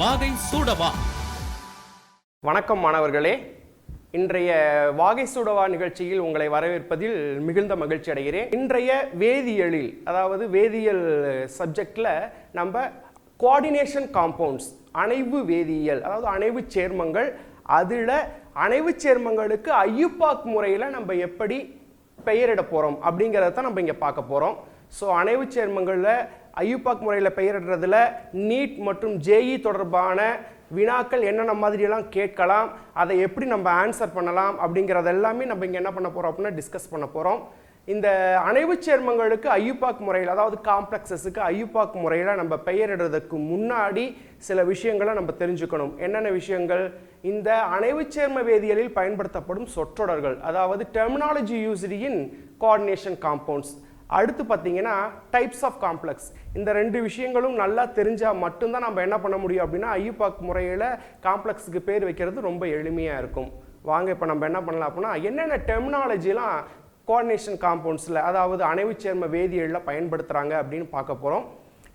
வாகை சூடவா. வணக்கம் மாணவர்களே, இன்றைய வாகை சூடவா நிகழ்ச்சியில் உங்களை வரவேற்பதில் மிகுந்த மகிழ்ச்சி அடைகிறேன். இன்றைய வேதியியலில், அதாவது வேதியியல் சப்ஜெக்டில் நம்ம கோஆர்டினேஷன் காம்பவுண்ட்ஸ், அணைவு வேதியியல், அதாவது அணைவு சேர்மங்கள், அதில் அணைவு சேர்மங்களுக்கு ஐயுப்பாக் முறையில் நம்ம எப்படி பெயரிட போகிறோம் அப்படிங்கிறத தான் நம்ம இங்கே பார்க்க போகிறோம். ஸோ அணைவு சேர்மங்களில் ஐயுப்பாக் முறையில் பெயரிடுறதுல நீட் மற்றும் ஜேஇ தொடர்பான வினாக்கள் என்னென்ன மாதிரியெல்லாம் கேட்கலாம், அதை எப்படி நம்ம ஆன்சர் பண்ணலாம் அப்படிங்கிறது எல்லாமே நம்ம இங்கே என்ன பண்ண போகிறோம் அப்படின்னா டிஸ்கஸ் பண்ண போகிறோம். இந்த அணைவு சேர்மங்களுக்கு ஐயுப்பாக் முறையில், அதாவது காம்ப்ளெக்ஸஸுக்கு ஐயுப்பாக் முறையில் நம்ம பெயரிடுறதுக்கு முன்னாடி சில விஷயங்களை நம்ம தெரிஞ்சுக்கணும். என்னென்ன விஷயங்கள்? இந்த அணைவு சேர்ம வேதியியலில் பயன்படுத்தப்படும் சொற்றொடர்கள், அதாவது டெர்மினாலஜி யூஸ்டு இன் கோஆர்டினேஷன் காம்பவுண்ட்ஸ். அடுத்து பார்த்தீங்கன்னா டைப்ஸ் ஆஃப் காம்ப்ளெக்ஸ். இந்த ரெண்டு விஷயங்களும் நல்லா தெரிஞ்சால் மட்டும்தான் நம்ம என்ன பண்ண முடியும் அப்படின்னா ஐயுப்பாக் முறையில் காம்ப்ளெக்ஸுக்கு பேர் வைக்கிறது ரொம்ப எளிமையாக இருக்கும். வாங்க இப்போ நம்ம என்ன பண்ணலாம் அப்படின்னா என்னென்ன டெர்மினாலஜிலாம் கோஆர்டினேஷன் காம்பவுண்ட்ஸில், அதாவது அணைவு சேர்ம வேதியியலில் பயன்படுத்துகிறாங்க அப்படின்னு பார்க்க போகிறோம்.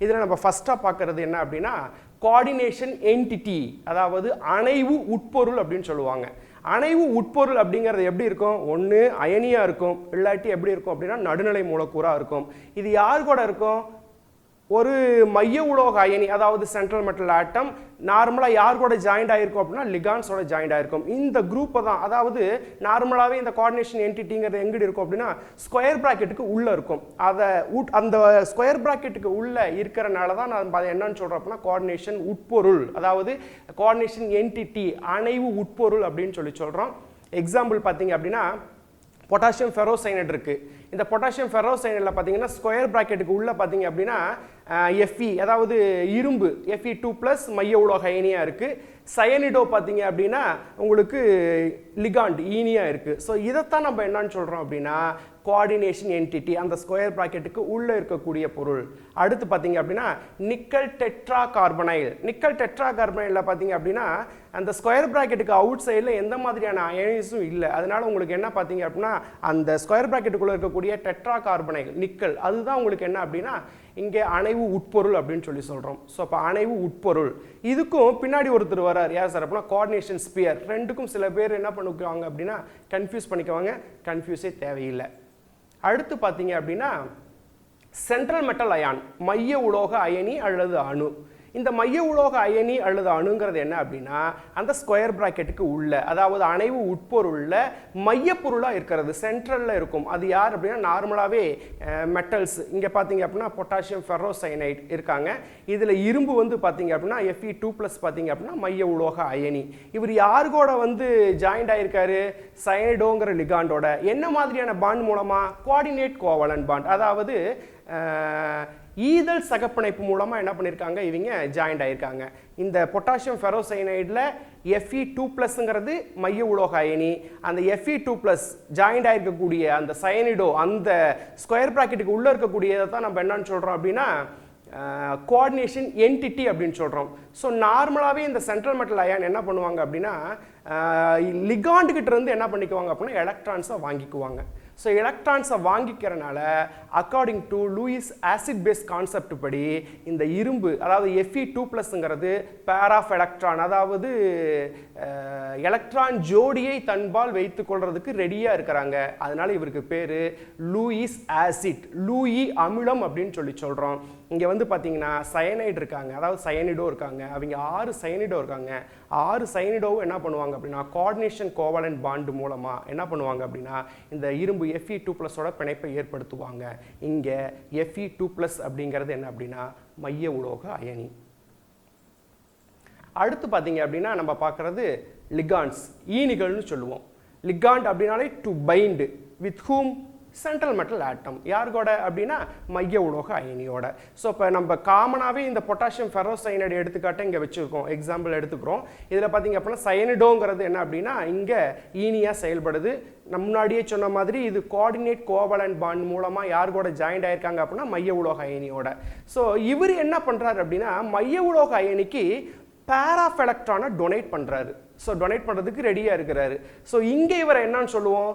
இதில் நம்ம ஃபஸ்ட்டாக பார்க்குறது என்ன அப்படின்னா கோஆர்டினேஷன் என்டிட்டி, அதாவது அணைவு உட்பொருள் அப்படின்னு சொல்லுவாங்க. அணைவு உட்பொருள் அப்படிங்கிறது எப்படி இருக்கும்? ஒன்று அயனியாக இருக்கும், இல்லாட்டி எப்படி இருக்கும் அப்படின்னா நடுநிலை மூலக்கூறாக இருக்கும். இது யார் கூட இருக்கும்? ஒரு மைய உலோக அயனி, அதாவது சென்ட்ரல் மெட்டல் ஆட்டம் நார்மலாக யார் கூட ஜாயிண்ட் ஆகிருக்கும் அப்படின்னா லிகான்ஸோட ஜாயிண்ட் ஆகிருக்கும். இந்த குரூப்பை தான், அதாவது நார்மலாகவே இந்த கோஆர்டினேஷன் என்டிட்டிங்கிறது எங்கிட்ட இருக்கும் அப்படின்னா ஸ்கொயர் ப்ராக்கெட்டுக்கு உள்ளே இருக்கும். அந்த ஸ்கொயர் ப்ராக்கெட்டுக்கு உள்ளே இருக்கிறனால தான் நான் அதை என்னன்னு சொல்கிறேன் அப்படின்னா கோஆர்டினேஷன் உட்பொருள், அதாவது கோஆர்டினேஷன் என்டிட்டி, அணைவு உட்பொருள் அப்படின்னு சொல்கிறோம். எக்ஸாம்பிள் பார்த்தீங்க அப்படின்னா பொட்டாசியம் ஃபெரோசைனேட் இருக்குது. இந்த பொட்டாசியம் ஃபெரோசைனேட்டில் பார்த்தீங்கன்னா ஸ்கொயர் ப்ராக்கெட்டுக்கு உள்ளே பார்த்தீங்க அப்படின்னா Fe, அதாவது இரும்பு Fe2+ மைய உலோக அயனியாக இருக்குது. சயனிடோ பார்த்தீங்க அப்படின்னா உங்களுக்கு லிகாண்ட் ஈனியாக இருக்குது. ஸோ இதைத்தான் நம்ம என்னன்னு சொல்கிறோம் அப்படின்னா கோஆர்டினேஷன் என்டிட்டி, அந்த ஸ்கொயர் ப்ராக்கெட்டுக்கு உள்ளே இருக்கக்கூடிய பொருள். அடுத்து பார்த்தீங்க அப்படின்னா nickel tetra carbonyl. Nickel tetra கார்பனைலில் பார்த்தீங்க அப்படின்னா அந்த ஸ்கொயர் ப்ராக்கெட்டுக்கு அவுட் சைடில் எந்த மாதிரியான அயனிஸும் இல்லை. அதனால உங்களுக்கு என்ன பார்த்தீங்க அப்படின்னா அந்த ஸ்கொயர் ப்ராக்கெட்டுக்குள்ளே இருக்கக்கூடிய டெட்ரா கார்பனைல் நிக்கல், அதுதான் உங்களுக்கு என்ன அப்படின்னா இங்கே அணைவு உட்பொருள் அப்படின்னு சொல்கிறோம். ஸோ அப்போ அணைவு உட்பொருள். இதுக்கும் பின்னாடி ஒருத்தர் வரார், யார் சார் அப்படின்னா கோஆர்டினேஷன் ஸ்பியர். ரெண்டுக்கும் சில பேர் என்ன பண்ணுவாங்க அப்படின்னா கன்ஃபியூஸ் பண்ணிக்குவாங்க, கன்ஃபியூஸே தேவையில்லை. அடுத்து பார்த்தீங்க அப்படின்னா சென்ட்ரல் மெட்டல் அயான், மைய உலோக அயனி அல்லது அணு. இந்த மைய உலோக அயனி அல்லது அணுங்கிறது என்ன அப்படின்னா அந்த ஸ்கொயர் ப்ராக்கெட்டுக்கு உள்ள, அதாவது அணைவு உட்பொருளில் மையப்பொருளாக இருக்கிறது, சென்ட்ரலில் இருக்கும். அது யார் அப்படின்னா நார்மலாகவே மெட்டல்ஸ். இங்கே பார்த்தீங்க அப்படின்னா பொட்டாசியம் ஃபெரோசைனைட் இருக்காங்க. இதில் இரும்பு வந்து பார்த்தீங்க அப்படின்னா Fe2+ பார்த்தீங்க அப்படின்னா மைய உலோக அயனி. இவர் யார் கூட வந்து ஜாயிண்ட் ஆகிருக்காரு? சயனிடோங்கிற லிகாண்டோட. என்ன மாதிரியான பாண்ட் மூலமாக? கோஆர்டினேட் கோவலன்ட் பாண்ட், அதாவது ஈதல் சகப்பிணைப்பு மூலமாக என்ன பண்ணியிருக்காங்க, இவங்க ஜாயிண்ட் ஆகியிருக்காங்க. இந்த பொட்டாசியம் ஃபெரோசைனைடில் Fe2+ங்கிறது மைய உலோக அயனி. அந்த Fe2+ ஜாயிண்ட் ஆகிருக்கக்கூடிய அந்த சயனிடோ, அந்த ஸ்கொயர் ப்ராக்கெட்டுக்கு உள்ளே இருக்கக்கூடியதை தான் நம்ம என்னன்னு சொல்கிறோம் அப்படின்னா கோஆர்டினேஷன் என்டிட்டி அப்படின்னு சொல்கிறோம். ஸோ நார்மலாகவே இந்த சென்ட்ரல் மெட்டல் அயான் என்ன பண்ணுவாங்க அப்படின்னா லிகாண்டுகிட்ட இருந்து என்ன பண்ணிக்குவாங்க அப்படின்னா எலக்ட்ரான்ஸை வாங்கிக்குவாங்க. ஸோ எலக்ட்ரான்ஸை வாங்கிக்கிறனால according to Lewis acid base concept படி இந்த இரும்பு, அதாவது Fe2+ங்கிறது பேர் ஆஃப் எலக்ட்ரான், அதாவது எலக்ட்ரான் ஜோடியை தன்பால் வைத்து கொள்றதுக்கு ரெடியாக இருக்கிறாங்க. அதனால இவருக்கு பேர் லூயிஸ் ஆசிட், லூயி அமிலம் அப்படின்னு சொல்கிறோம். இங்கே வந்து பார்த்தீங்கன்னா சயனைடு இருக்காங்க, அதாவது சயனிடோ இருக்காங்க. அவங்க 6 சயனிடோ இருக்காங்க. 6 சயனிடோவும் என்ன பண்ணுவாங்க அப்படின்னா கோஆர்டினேஷன் கோவலன்ட் பாண்டு மூலமாக என்ன பண்ணுவாங்க அப்படின்னா இந்த இரும்பு Fe2+ஓட பிணைப்பை ஏற்படுத்துவாங்க. இங்கே Fe2+ அப்படிங்கிறது என்ன அப்படின்னா மைய உலோக அயனி. அடுத்து பார்த்தீங்க அப்படின்னா நம்ம பார்க்குறது லிகாண்ட்ஸ், ஈனிகள்னு சொல்லுவோம். லிகாண்ட் அப்படின்னாலே to bind with whom, central metal atom. யார் கூட அப்படின்னா மைய உலோக அயனியோட. ஸோ இப்போ நம்ம காமனாகவே இந்த பொட்டாசியம் ஃபெரோசைனைடு எடுத்துக்காட்ட இங்கே வச்சுருக்கோம், எக்ஸாம்பிள் எடுத்துக்கிறோம். இதில் பார்த்தீங்க அப்படின்னா சயனிடோங்கிறது என்ன அப்படின்னா இங்கே ஈனியாக செயல்படுது. நம்ம முன்னாடியே சொன்ன மாதிரி இது கோஆர்டினேட் கோவலன்ட் பாண்ட் மூலமாக யார் கூட ஜாயிண்ட் ஆயிருக்காங்க அப்படின்னா மைய உலோக அயனியோட. ஸோ இவர் என்ன பண்ணுறாரு அப்படின்னா மைய உலோக அயனிக்கு பேர் ஆஃப் எலக்ட்ரானை டொனேட் பண்ணுறாரு. ஸோ டொனேட் பண்ணுறதுக்கு ரெடியாக இருக்கிறாரு. ஸோ இங்கே இவரை என்னன்னு சொல்லுவோம்?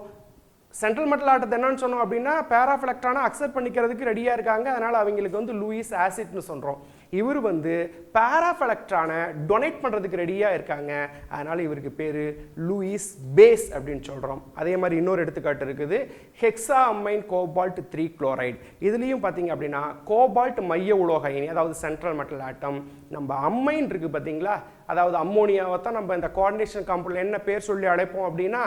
சென்ட்ரல் மெட்டல் ஆட்டத்தை என்னன்னு சொன்னோம் அப்படின்னா பேர் ஆஃப் எலக்ட்ரானை அக்செப்ட் பண்ணிக்கிறதுக்கு ரெடியாக இருக்காங்க. அதனால் அவங்களுக்கு வந்து லூயிஸ் ஆசிட்னு சொல்கிறோம். இவர் வந்து பேர் ஆஃப் எலக்ட்ரானை டொனேட் பண்ணுறதுக்கு ரெடியாக இருக்காங்க. அதனால் இவருக்கு பேர் லூயிஸ் பேஸ் அப்படின்னு சொல்கிறோம். அதே மாதிரி இன்னொரு எடுத்துக்காட்டு இருக்குது, ஹெக்ஸா அமைன் கோபால்ட் 3 குளோரைடு. இதுலேயும் பார்த்தீங்க அப்படின்னா கோபால்ட் மைய உலோக அயனி, அதாவது சென்ட்ரல் மெட்டல் ஆட்டம். நம்ம அம்மைன் இருக்குது பார்த்தீங்களா, அதாவது அம்மோனியாவை தான் நம்ம இந்த கோஆர்டினேஷன் காம்பவுண்டில் என்ன பேர் சொல்லி அழைப்போம் அப்படின்னா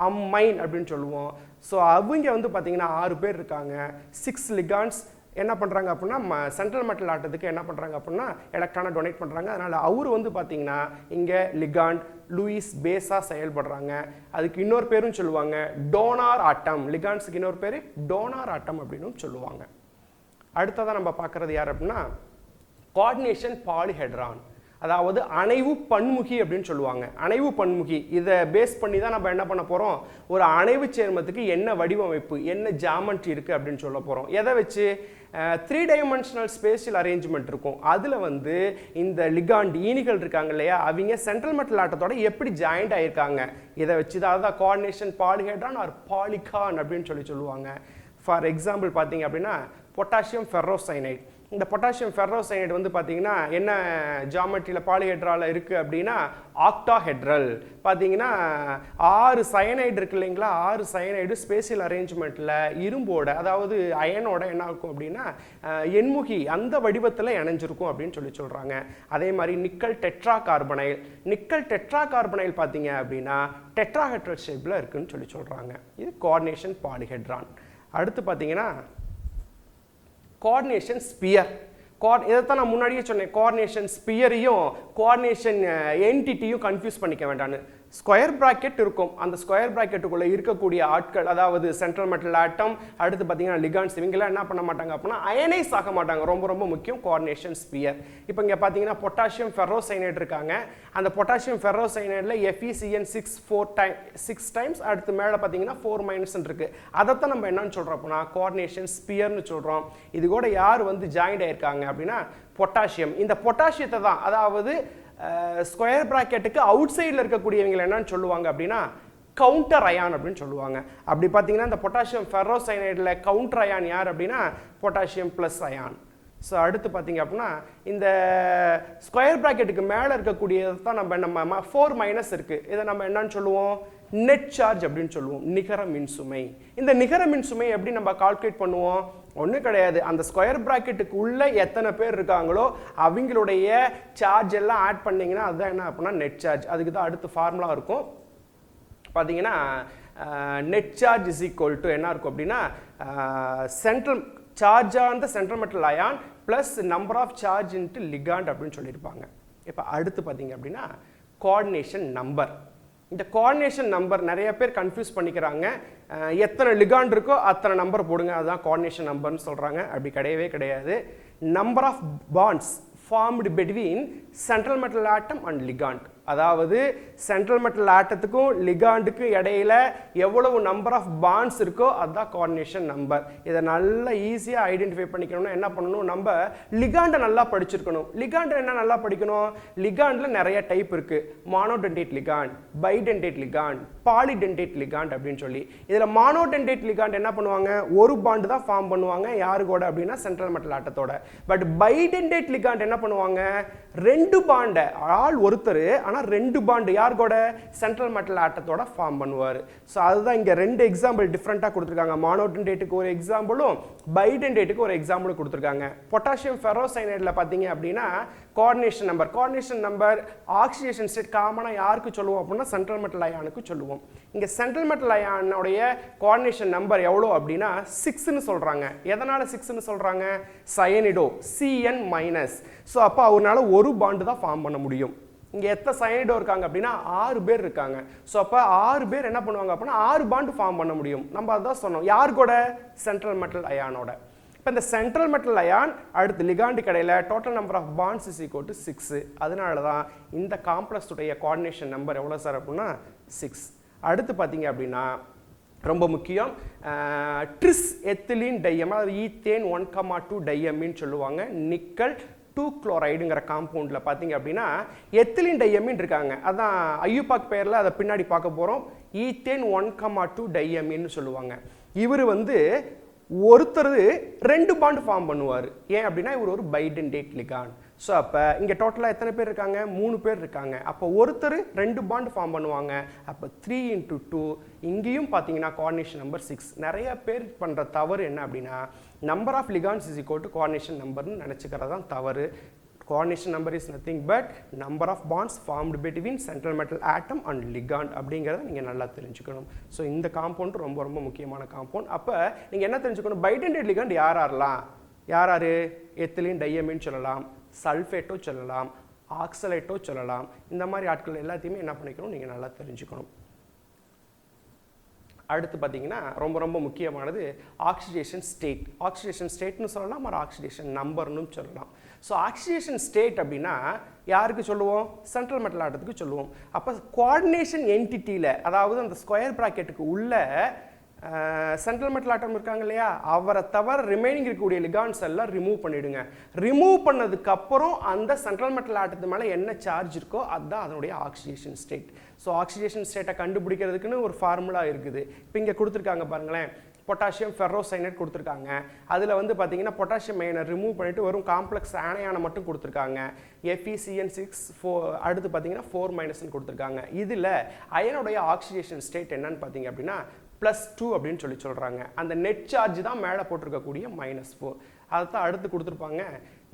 அம்மைன் அப்படின்னு சொல்லுவோம். ஸோ அவங்க வந்து பார்த்தீங்கன்னா 6 பேர் இருக்காங்க. 6 லிகான்ஸ் என்ன பண்ணுறாங்க அப்படின்னா சென்ட்ரல் மெட்டல் ஆட்டத்துக்கு என்ன பண்ணுறாங்க அப்படின்னா எலக்ட்ரானை டொனேட் பண்ணுறாங்க. அதனால் அவர் வந்து பார்த்தீங்கன்னா இங்கே லிகாண்ட் லூயிஸ் பேஸாக செயல்படுறாங்க. அதுக்கு இன்னொரு பேரும் சொல்லுவாங்க டோனார் ஆட்டம். லிகாண்ட்ஸுக்கு இன்னொரு பேர் டோனார் ஆட்டம் அப்படின்னு சொல்லுவாங்க. அடுத்ததாக நம்ம பார்க்குறது யார் அப்படின்னா கோஆர்டினேஷன் பாலிஹெட்ரான், அதாவது அணைவு பன்முகி அப்படின்னு சொல்லுவாங்க. அணைவு பன்முகி இதை பேஸ் பண்ணி தான் நம்ம என்ன பண்ண போகிறோம், ஒரு அணைவு சேர்மத்துக்கு என்ன வடிவமைப்பு, என்ன ஜாமெட்ரி இருக்குது அப்படின்னு சொல்ல போகிறோம். எதை வச்சு 3 டைமென்ஷனல் ஸ்பேஷியல் அரேஞ்ச்மெண்ட் இருக்கும். அதில் வந்து இந்த லிகாண்ட் ஈனிகள் இருக்காங்க இல்லையா, அவங்க சென்ட்ரல் மெட்டல் ஆட்டத்தோட எப்படி ஜாயிண்ட் ஆகியிருக்காங்க இதை வச்சு தான் அதான் கோஆர்டினேஷன் பாலிஹெட்ரான் ஆர் பாலிகான் அப்படின்னு சொல்லுவாங்க. ஃபார் எக்ஸாம்பிள் பார்த்தீங்க அப்படின்னா பொட்டாசியம் ஃபெர்ரோசைனைட். இந்த பொட்டாசியம் ஃபெர்ரோசைனைடு வந்து பார்த்தீங்கன்னா என்ன ஜாமெட்ரியில் பாலிஹெட்ரால இருக்குது அப்படின்னா ஆக்டாஹெட்ரல். பார்த்தீங்கன்னா 6 சயனைடு இருக்கு இல்லைங்களா, 6 சயனைடு ஸ்பேஷியல் அரேஞ்ச்மெண்ட்டில் இரும்போட அதாவது அயனோட என்ன இருக்கும் அப்படின்னா எண்முகி அந்த வடிவத்தில் இணைஞ்சிருக்கும் அப்படின்னு சொல்கிறாங்க. அதே மாதிரி nickel tetra carbonyl. Nickel tetra carbonyl பார்த்தீங்க அப்படின்னா டெட்ராஹெட்ரல் ஷேப்பில் இருக்குன்னு சொல்கிறாங்க. இது கோஆர்டினேஷன் பாலிஹெட்ரான். அடுத்து பார்த்தீங்கன்னா கோஆர்டினேஷன் ஸ்பியர். இதைத்தான் நான் முன்னாடியே சொன்னேன், கோஆர்டினேஷன் ஸ்பியரையும் கோஆர்டினேஷன் என்டிட்டியும் கன்ஃபியூஸ் பண்ணிக்க வேண்டான்னு. ஸ்கொயர் பிராக்கெட் இருக்கும், அந்த ஸ்கொயர் பிராக்கெட்டுக்குள்ளே இருக்கக்கூடிய ஆட்கள் அதாவது சென்ட்ரல் மெட்டல் ஆட்டம், அடுத்து பார்த்தீங்கன்னா லிகாண்ட்ஸ், இவங்கெல்லாம் என்ன பண்ண மாட்டாங்க அப்படின்னா அயனைஸ் ஆக மாட்டாங்க. ரொம்ப ரொம்ப முக்கியம் கோஆர்டினேஷன் ஸ்பியர். இப்போ இங்கே பார்த்தீங்கன்னா பொட்டாசியம் ஃபெர்ரோசைனைடு இருக்காங்க. அந்த பொட்டாசியம் ஃபெர்ரோசைனைடில் FeCN 6 டைம்ஸ், அடுத்து மேலே பார்த்தீங்கன்னா 4- இருக்குது. அதைத்தான் நம்ம என்னன்னு சொல்கிறோம் அப்படின்னா கோஆர்டினேஷன் ஸ்பியர்னு சொல்கிறோம். இது கூட யார் வந்து ஜாயிண்ட் ஆயிருக்காங்க அப்படின்னா பொட்டாசியம். இந்த பொட்டாசியத்தை தான் அதாவது ஸ்கொயர் பிராக்கெட்டுக்கு அவுட் சைடில் இருக்கக்கூடியவங்க என்னன்னு சொல்லுவாங்க அப்படின்னா கவுண்டர் அயான் அப்படின்னு சொல்லுவாங்க. அப்படி பார்த்தீங்கன்னா இந்த பொட்டாசியம் ஃபெர்ரோசைனைடில் கவுண்டர் அயான் யார் அப்படின்னா பொட்டாசியம் ப்ளஸ் அயான். ஸோ அடுத்து பார்த்தீங்க அப்படின்னா இந்த ஸ்கொயர் பிராக்கெட்டுக்கு மேலே இருக்கக்கூடியது தான் நம்ம 4- இருக்குது, இதை நம்ம என்னன்னு சொல்லுவோம் நெட் சார்ஜ் அப்படின்னு சொல்லுவோம், நிகர மின்சுமை. இந்த நிகர மின்சுமை எப்படி நம்ம கால்குலேட் பண்ணுவோம், ஒன்றும் கிடையாது, அந்த ஸ்கொயர் பிராக்கெட்டுக்கு உள்ள எத்தனை பேர் இருக்காங்களோ அவங்களுடைய சார்ஜ் எல்லாம் ஆட் பண்ணிங்கன்னா அதுதான் என்ன அப்படின்னா நெட் சார்ஜ். அதுக்கு தான் அடுத்து ஃபார்முலா இருக்கும். பார்த்தீங்கன்னா net charge is equal to என்ன இருக்கும் அப்படின்னா central charge on the central metal ion plus number of charge into ligand அப்படின்னு சொல்லியிருப்பாங்க. இப்போ அடுத்து பார்த்தீங்க அப்படின்னா கோஆர்டினேஷன் நம்பர். இந்த கோஆர்டினேஷன் நம்பர் நிறைய பேர் கன்ஃபியூஸ் பண்ணிக்கிறாங்க. எத்தனை லிகாண்ட் இருக்கோ அத்தனை நம்பர் போடுங்க, அதுதான் கோஆர்டினேஷன் நம்பர்னு சொல்கிறாங்க. அப்படி கிடையவே கிடையாது. Number of bonds formed between central metal atom and ligand, அதாவது சென்ட்ரல் மெட்டல் ஆட்டத்துக்கும் லிகாண்டுக்கும் இடையில எவ்வளவு நம்பர் ஆஃப் பாண்ட்ஸ் இருக்கோ அதுதான் கோஆர்டினேஷன் நம்பர். இதை நல்லா ஈஸியாக ஐடென்டிஃபை பண்ணிக்கணும்னா என்ன பண்ணணும், நம்ம லிகாண்டை நல்லா படிச்சிருக்கணும். லிகாண்டை என்ன நல்லா படிக்கணும், லிகாண்டில் நிறைய டைப் இருக்குது, மானோடென்டேட் லிகாண்ட், பைடென்டேட் லிகாண்ட், பாலிடென்டேட் லிகாண்ட் அப்படின்னு சொல்லி. இதில் மானோடென்டேட் லிகாண்ட் என்ன பண்ணுவாங்க, ஒரு பாண்டு தான் ஃபார்ம் பண்ணுவாங்க, யாரு கூட அப்படின்னா சென்ட்ரல் மெட்டல் ஆட்டத்தோட. பட் பைடென்டேட் லிகாண்ட் என்ன பண்ணுவாங்க, 2 பாண்டை ஆள் ஒருத்தர் ஆனால் 2 பாண்டு யார் கூட சென்ட்ரல் மெட்டல் ஆட்டத்தோட ஃபார்ம் பண்ணுவார். ஸோ அதுதான் இங்கே 2 எக்ஸாம்பிள் டிஃப்ரெண்ட்டாக கொடுத்துருக்காங்க. மானோடென்டேட்டுக்கு ஒரு எக்ஸாம்பிளும் பைடென்டேட்டுக்கு ஒரு எக்ஸாம்பிளும் கொடுத்துருக்காங்க. பொட்டாசியம் ஃபெர்ரோசைனைடில் பார்த்தீங்க அப்படின்னா கோஆர்டினேஷன் நம்பர் ஆக்சிடேஷன் ஸ்டேட் காமனாக யாருக்கு சொல்லுவோம் அப்படின்னா சென்ட்ரல் மெட்டல் அயானுக்கு சொல்லுவோம். இங்கே சென்ட்ரல் மெட்டல் அயானுடைய கோஆர்டினேஷன் நம்பர் எவ்வளோ அப்படின்னா 6ன்னு சொல்கிறாங்க. எதனால் 6ன்னு சொல்கிறாங்க, சயனிடோ CN-. ஸோ அப்போ அவரால் ஒரு பாண்டு தான் ஃபார்ம் பண்ண முடியும். இங்கே எத்தனை சயனிடோ இருக்காங்க அப்படின்னா 6 பேர் இருக்காங்க. ஸோ அப்போ 6 பேர் என்ன பண்ணுவாங்க அப்படின்னா 6 பாண்டு ஃபார்ம் பண்ண முடியும். நம்ம அதான் சொன்னோம், யார் கூட சென்ட்ரல் மெட்டல் அயானோட. இப்போ இந்த சென்ட்ரல் மெட்டல் அயான் அடுத்து லிகாண்டு கடையில் total number of bonds is equal to 6. அதனால தான் இந்த காம்ப்ளெக்ஸ் உடைய கோஆர்டினேஷன் நம்பர் எவ்வளோ சார் அப்படின்னா 6. அடுத்து பார்த்தீங்க அப்படின்னா ரொம்ப முக்கியம் ட்ரிஸ் எத்திலீன் டையம், அதாவது ஈத்தேன் 1,2 டையமின்னு சொல்லுவாங்க. நிக்கல் 2 குளோரைடுங்கிற காம்பவுண்டில் பார்த்தீங்க அப்படின்னா எத்திலின் டையமின் இருக்காங்க. அதான் ஐயூபாக் பெயரில் அதை பின்னாடி பார்க்க போகிறோம். ஈத்தேன் 1,2 டையமீன் சொல்லுவாங்க. இவர் வந்து ஒருத்தர் 2 பாண்ட் ஃபார்ம் பண்ணுவார். ஏன் அப்படின்னா இவர் ஒரு பைடென்டேட் லிகாண்ட். ஸோ அப்போ இங்கே டோட்டலாக எத்தனை பேர் இருக்காங்க? 3 பேர் இருக்காங்க. அப்போ ஒருத்தர் 2 பாண்ட் ஃபார்ம் பண்ணுவாங்க. அப்போ 3 × 2. இங்கேயும் பார்த்தீங்கன்னா கோஆர்டினேஷன் நம்பர் 6. நிறைய பேர் பண்ணுற தவறு என்ன அப்படின்னா number of ligands is equal to coordination நம்பர்னு நினச்சிக்கிறது தான் தவறு. Coordination number is nothing but number of bonds formed between central metal atom and ligand அப்படிங்கிறத நீங்கள் நல்லா தெரிஞ்சுக்கணும். ஸோ இந்த காம்பவுண்ட் ரொம்ப ரொம்ப முக்கியமான காம்பவுண்ட். அப்போ நீங்கள் என்ன தெரிஞ்சுக்கணும்? பைடென்டேட் லிகாண்ட் யார் யார்? எத்திலீன் டையமீன் சொல்லலாம், சல்ஃபேட்டோ சொல்லலாம், ஆக்சலேட்டோ சொல்லலாம். இந்த மாதிரி ஆட்கள் எல்லாத்தையுமே என்ன பண்ணிக்கணும் நீங்கள் நல்லா தெரிஞ்சுக்கணும். அடுத்து பார்த்தீங்கன்னா ரொம்ப ரொம்ப முக்கியமானது ஆக்சிடேஷன் ஸ்டேட். ஆக்சிடேஷன் ஸ்டேட்னு சொல்லலாம், ஒரு ஆக்சிடேஷன் நம்பர்னு சொல்லலாம். ஸோ ஆக்சிடேஷன் ஸ்டேட் அப்படின்னா யாருக்கு சொல்லுவோம்? சென்ட்ரல் மெட்டல் ஆட்டத்துக்கு சொல்லுவோம். அப்போ கோஆர்டினேஷன் என்டிட்டியில், அதாவது அந்த ஸ்கொயர் ப்ராக்கெட்டுக்கு உள்ள சென்ட்ரல் மெட்டல் ஆட்டம் இருக்காங்க இல்லையா, அவரை தவிர ரிமைனிங் இருக்கக்கூடிய லிகாண்ட்ஸ் எல்லாம் ரிமூவ் பண்ணிவிடுங்க. ரிமூவ் பண்ணதுக்கப்புறம் அந்த சென்ட்ரல் மெட்டல் ஆட்டத்து மேலே என்ன சார்ஜ் இருக்கோ அதுதான் அதனுடைய ஆக்சிடேஷன் ஸ்டேட். ஸோ ஆக்சிடேஷன் ஸ்டேட்டை கண்டுபிடிக்கிறதுக்குன்னு ஒரு ஃபார்முலா இருக்குது. இப்போ இங்கே கொடுத்துருக்காங்க பாருங்களேன், பொட்டாசியம் ஃபெர்ரோசைனேட் கொடுத்துருக்காங்க. அதில் வந்து பார்த்தீங்கன்னா பொட்டாசியம் அயனை ரிமூவ் பண்ணிவிட்டு வெறும் காம்ப்ளெக்ஸ் ஆனையான மட்டும் கொடுத்துருக்காங்க. FeCN6 அடுத்து பார்த்தீங்கன்னா 4- கொடுத்துருக்காங்க. இதில் அயனுடைய ஆக்சிடேஷன் ஸ்டேட் என்னன்னு பார்த்தீங்க அப்படின்னா +2 அப்படின்னு சொல்கிறாங்க. அந்த நெட் சார்ஜ் தான் மேலே போட்டிருக்கக்கூடிய -4. அதை தான் அடுத்து கொடுத்துருப்பாங்க.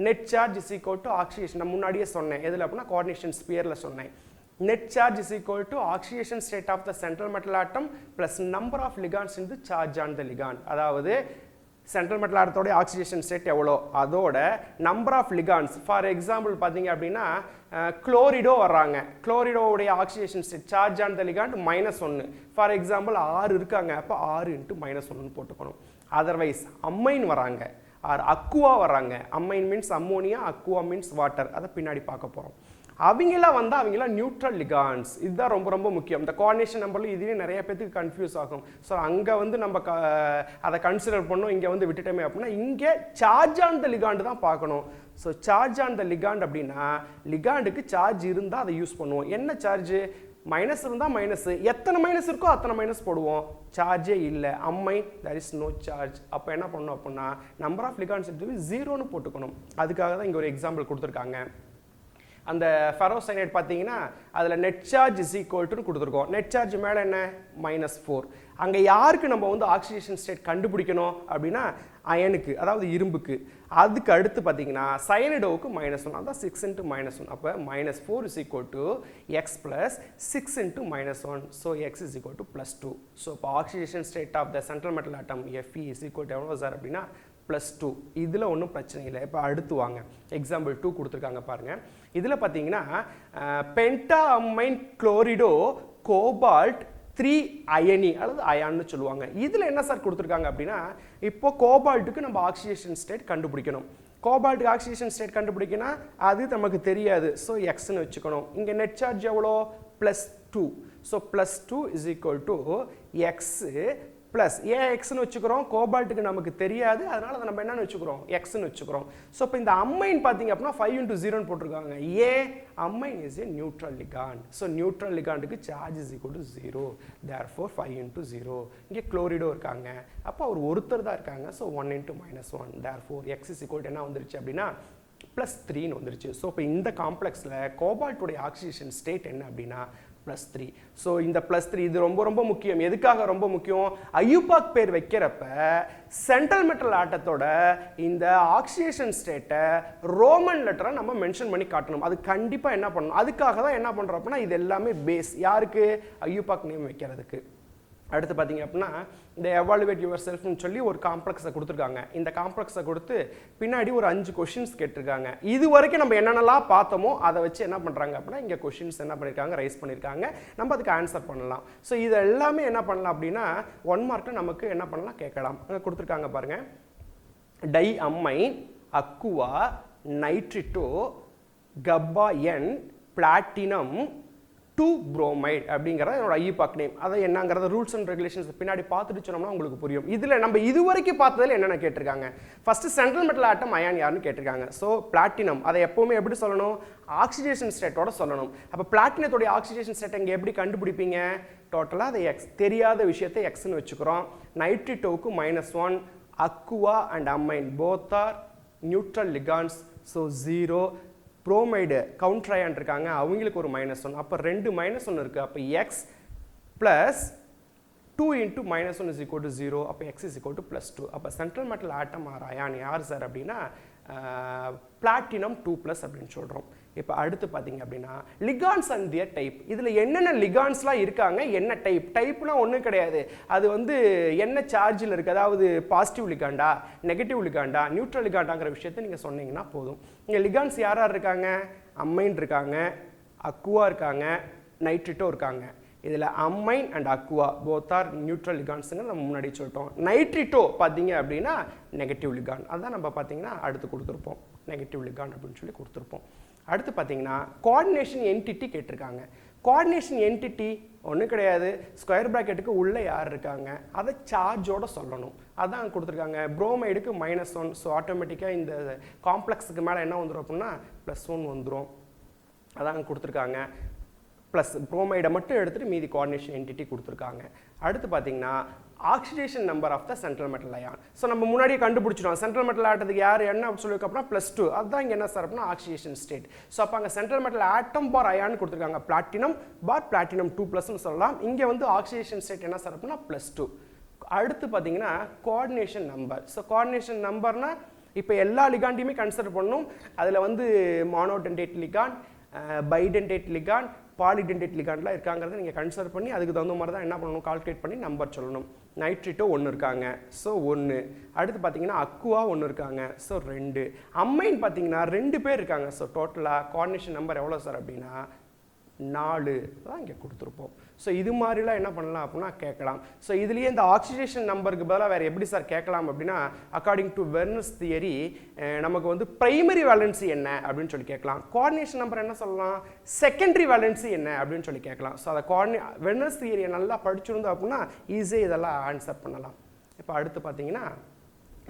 Net charge is equal to oxidation. நான் முன்னாடியே சொன்னேன் எதில் அப்படின்னா கோஆர்டினேஷன் ஸ்பியரில் சொன்னேன். Net charge is equal to oxidation state of the central metal atom plus number of ligands in the charge on the ligand. அதாவது சென்ட்ரல் மெட்டல் ஆட்டத்தோட oxidation state எவ்வளோ, அதோட number of ligands. For example பார்த்தீங்க அப்படின்னா chlorido வர்றாங்க. குளோரிடோவுடைய oxidation state charge on the ligand -1. For example 6 இருக்காங்க, அப்போ 6 × -1 போட்டுக்கணும். அதர்வைஸ் அம்மைன் வராங்க, ஆர் அக்குவா வராங்க. Ammine means ammonia, aqua means water. அதை பின்னாடி பார்க்க போகிறோம். அவங்களாம் வந்து அவங்களாம் நியூட்ரல் லிகாண்ட்ஸ். இதுதான் ரொம்ப ரொம்ப முக்கியம். இந்த கோஆர்டினேஷன் நம்பரில் இதுவே நிறைய பேருக்கு கன்ஃபியூஸ் ஆகும். ஸோ அங்கே வந்து நம்ம அதை கன்சிடர் பண்ணோம், இங்கே வந்து விட்டுட்டோமே அப்படின்னா இங்கே சார்ஜ் ஆன் த லிகாண்ட் தான் பார்க்கணும். So charge on the ligand அப்படின்னா லிகாண்டுக்கு சார்ஜ் இருந்தால் அதை யூஸ் பண்ணுவோம். என்ன சார்ஜ்? மைனஸ் இருந்தால் மைனஸ், எத்தனை மைனஸ் இருக்கோ அத்தனை மைனஸ் போடுவோம். சார்ஜே இல்லை, அம்மை there is no charge. அப்போ என்ன பண்ணணும் அப்படின்னா நம்பர் ஆஃப் லிகாண்ட்ஸ் 0ன்னு போட்டுக்கணும். அதுக்காக தான் இங்கே ஒரு எக்ஸாம்பிள் கொடுத்துருக்காங்க. அந்த ஃபெரோசைனேட் பார்த்தீங்கன்னா அதில் நெட் சார்ஜ் இஸ் ஈக்குவல் கொடுத்துருக்கோம். நெட் சார்ஜ் மேலே என்ன? -4. அங்கே யாருக்கு நம்ம வந்து ஆக்சிடேஷன் ஸ்டேட் கண்டுபிடிக்கணும் அப்படின்னா அயனுக்கு, அதாவது இரும்புக்கு. அதுக்கு அடுத்து பார்த்தீங்கன்னா சயனிடோவுக்கு -1, அதான் 6 × -1. அப்போ -4 is equal to x + 6 × -1. So x is equal to +2. So இப்போ oxidation state of the central metal atom Fe is equal to எவ்வளோ சார் அப்படின்னா +2. இதில் ஒன்றும் பிரச்சனை இல்லை. இப்போ அடுத்து வாங்க, எக்ஸாம்பிள் 2 கொடுத்துருக்காங்க பாருங்கள். இதில் பார்த்தீங்கன்னா பென்டா அம்மைன் குளோரிடோ கோபால்ட் 3 அயனி அல்லது அயான்னு சொல்லுவாங்க. இதில் என்ன சார் கொடுத்துருக்காங்க அப்படின்னா இப்போ கோபால்ட்டுக்கு நம்ம ஆக்சிடேஷன் ஸ்டேட் கண்டுபிடிக்கணும். கோபால்ட்டுக்கு ஆக்சிடேஷன் ஸ்டேட் கண்டுபிடிக்கணும், அது நமக்கு தெரியாது. ஸோ எக்ஸ்ன்னு வச்சுக்கணும். இங்கே நெட் சார்ஜ் எவ்வளோ? +2. So +2 is equal to x plus எக்ஸ்ன்னு வச்சுக்கிறோம். கோபால்ட்டுக்கு நமக்கு தெரியாது, அதனால் அதை நம்ம என்னன்னு வச்சுக்கிறோம்? எக்ஸ்ன்னு வச்சுக்கிறோம். ஸோ இப்போ இந்த அம்மைன் பார்த்தீங்க அப்படின்னா 5 × 0ன்னு போட்டிருக்காங்க. Ammine is a neutral ligand. So neutral லிகாண்டுக்கு charge is equal to 0. Therefore 5 × 0. இங்கே குளோரிடோ இருக்காங்க, அப்போ அவர் ஒருத்தர் தான் இருக்காங்க. So 1 × -1. Therefore X is equal to என்ன வந்துருச்சு அப்படின்னா +3ன்னு வந்துருச்சு. ஸோ இப்போ இந்த காம்ப்ளெக்ஸில் கோபால்ட்டுடைய ஆக்சிடேஷன் ஸ்டேட் என்ன அப்படின்னா +3. ஸோ இந்த +3 இது ரொம்ப ரொம்ப முக்கியம். எதுக்காக ரொம்ப முக்கியம்? ஐயூபாக் பேர் வைக்கிறப்ப சென்ட்ரல் மெட்டல் ஆட்டத்தோட இந்த ஆக்சிடேஷன் ஸ்டேட்டை ரோமன் லெட்டரை நம்ம மென்ஷன் பண்ணி காட்டணும். அது கண்டிப்பாக என்ன பண்ணணும்? அதுக்காக தான் என்ன பண்ணுறோம் அப்படின்னா இது எல்லாமே பேஸ் யாருக்கு? ஐயூபாக் நேம் வைக்கிறதுக்கு. அடுத்து பார்த்தீங்க அப்படின்னா இந்த எவாலுவேட் யுவர் செல்ஃப்னு சொல்லி ஒரு காம்ப்ளெக்ஸை கொடுத்துருக்காங்க. இந்த காம்ப்ளெக்ஸை கொடுத்து பின்னாடி ஒரு 5 கொஷின்ஸ் கேட்டிருக்காங்க. இது வரைக்கும் நம்ம என்னென்னலாம் பார்த்தோமோ அதை வச்சு என்ன பண்ணுறாங்க அப்படின்னா இங்கே கொஷின்ஸ் என்ன பண்ணியிருக்காங்க? ரைஸ் பண்ணியிருக்காங்க. நம்ம அதுக்கு ஆன்சர் பண்ணலாம். ஸோ இது எல்லாமே என்ன பண்ணலாம் அப்படின்னா 1 மார்க்கில் நமக்கு என்ன பண்ணலாம் கேட்கலாம். அங்கே கொடுத்துருக்காங்க பாருங்கள். டை அம்மைன், அக்குவா, நைட்ரிட்டோ, கப்பா என், பிளாட்டினம் 2-bromide அப்படிங்கிறது என்னோட IUPAC நேம். அதை என்னங்கிறத ரூல்ஸ் அண்ட் ரெகுலேஷன்ஸ் பின்னாடி பார்த்துட்டு சொன்னோம்னா உங்களுக்கு புரியும். இதில் நம்ம இதுவரைக்கும் பார்த்ததில் என்னென்ன கேட்டிருக்காங்க, first central metal atom ion யாருன்னு கேட்டிருக்காங்க. ஸோ பிளாட்டினம் அதை எப்போவுமே எப்படி சொல்லணும், ஆக்சிடேஷன் ஸ்டேட்டோட சொல்லணும். அப்போ பிளாட்டினத்தோடைய ஆக்சிடேஷன் ஸ்டேட் இங்கே எப்படி கண்டுபிடிப்பீங்க, டோட்டலாக அதை எக்ஸ் தெரியாத விஷயத்தை எக்ஸ்ன்னு வச்சுக்கிறோம். நைட்ரிட்டோவுக்கு -1, aqua and amine both are neutral ligands, so 0. Bromide counter ion இருக்காங்க, அவங்களுக்கு ஒரு -1, அப்போ 2 -1 இருக்குது. அப்போ எக்ஸ் ப்ளஸ் 2 × -1 = 0, அப்போ x = +2. அப்போ central metal atom or ion யார் சார் அப்படின்னா பிளாட்டினம் 2+ அப்படின்னு சொல்கிறோம். இப்போ அடுத்து பார்த்தீங்க அப்படின்னா லிகான்ஸ் அண்ட் தியர் டைப். இதில் என்னென்ன லிகான்ஸ்லாம் இருக்காங்க, என்ன டைப்லாம் ஒன்றும் கிடையாது. அது வந்து என்ன சார்ஜில் இருக்குது, அதாவது பாசிட்டிவ் லிகாண்டா, நெகட்டிவ் லிகாண்டா, நியூட்ரல் லிகாண்டாங்கிற விஷயத்தை நீங்கள் சொன்னீங்கன்னா போதும். இங்கே லிகான்ஸ் யார் யார் இருக்காங்க, அம்மைன் இருக்காங்க, அக்வா இருக்காங்க, நைட்ரிட்டோ இருக்காங்க. இதில் ammine and aqua both are neutral லிகான்ஸுங்க நம்ம முன்னாடி சொல்லிட்டோம். நைட்ரிட்டோ பார்த்தீங்க அப்படின்னா நெகட்டிவ் லிகான், அதுதான் நம்ம பார்த்தீங்கன்னா அடுத்து கொடுத்துருப்போம், நெகட்டிவ் லிகான் அப்படின்னு சொல்லி கொடுத்துருப்போம். அடுத்து பார்த்தீங்கன்னா கோஆர்டினேஷன் என்டிட்டி கேட்டிருக்காங்க. கோஆர்டினேஷன் என்டிட்டி ஒன்றும் கிடையாது, ஸ்கொயர் ப்ராக்கெட்டுக்கு உள்ளே யார் இருக்காங்க அதை சார்ஜோட சொல்லணும், அதான் கொடுத்துருக்காங்க. புரோமைடுக்கு -1, ஸோ ஆட்டோமேட்டிக்காக இந்த காம்ப்ளெக்ஸுக்கு மேலே என்ன வந்துடும் அப்படின்னா +1 வந்துடும், அதான் கொடுத்துருக்காங்க. ப்ளஸ் புரோமைடை மட்டும் எடுத்துகிட்டு மீதி கோஆர்டினேஷன் என்டிட்டி கொடுத்துருக்காங்க. அடுத்து பார்த்தீங்கன்னா oxidation number of the central metal ion. So நம்ம முன்னாடியே கண்டுபிடிச்சிட்டோம், சென்ட்ரல் மெட்டல் ஆட்டத்துக்கு யார் என்ன சொல்லியிருக்க அப்படின்னா +2, அதுதான் இங்கே என்ன சார் அப்படின்னா ஆக்சிடேஷன் ஸ்டேட். ஸோ அப்போ அங்கே சென்ட்ரல் மெட்டல் ஆட்டம் பார் அயான் கொடுத்துருக்காங்க, பிளாட்டினம் பார் பிளாட்டினம் 2+ன்னு சொல்லலாம். இங்கே வந்து ஆக்சிடேஷன் ஸ்டேட் என்ன சார் அப்படின்னா +2. அடுத்து பார்த்தீங்கன்னா கோஆர்டினேஷன் நம்பர். ஸோ கோஆர்டினேஷன் நம்பர்னா இப்போ எல்லா லிகாண்டையுமே கன்சிடர் பண்ணணும். அதில் வந்து மானோடென்டேட் லிகான், பைடென்டேட் லிகான், பாலிடென்டேட் லிகான்லாம் இருக்காங்கிறத நீங்கள் கன்சிடர் பண்ணி அதுக்கு தகுந்த மாதிரி தான் என்ன பண்ணணும், கால்குலேட் பண்ணி நம்பர் சொல்லணும். நைட்ரிட்டோ 1 இருக்காங்க, ஸோ 1. அடுத்து பார்த்தீங்கன்னா அக்வா 1 இருக்காங்க, ஸோ 2. அம்மைன் பார்த்தீங்கன்னா 2 பேர் இருக்காங்க, ஸோ டோட்டலாக கோஆர்டினேஷன் நம்பர் எவ்வளோ சார் அப்படின்னா 4 தான் இங்கே கொடுத்துருப்போம். ஸோ இது மாதிரிலாம் என்ன பண்ணலாம் அப்படின்னா கேட்கலாம். ஸோ இதுலேயே இந்த ஆக்சிடேஷன் நம்பருக்கு பதிலாக வேறு எப்படி சார் கேட்கலாம் அப்படின்னா அக்கார்டிங் டு வெர்னஸ் தியரி நமக்கு வந்து பிரைமரி வேலன்சி என்ன அப்படின்னு சொல்லி கேட்கலாம். கோஆர்டினேஷன் நம்பர் என்ன சொல்லலாம், செகண்டரி வேலன்சி என்ன அப்படின்னு சொல்லி கேட்கலாம். ஸோ அதை வெர்னஸ் தியரியை நல்லா படிச்சிருந்தோம் அப்படின்னா ஈஸியாக இதெல்லாம் ஆன்சர் பண்ணலாம். இப்போ அடுத்து பார்த்தீங்கன்னா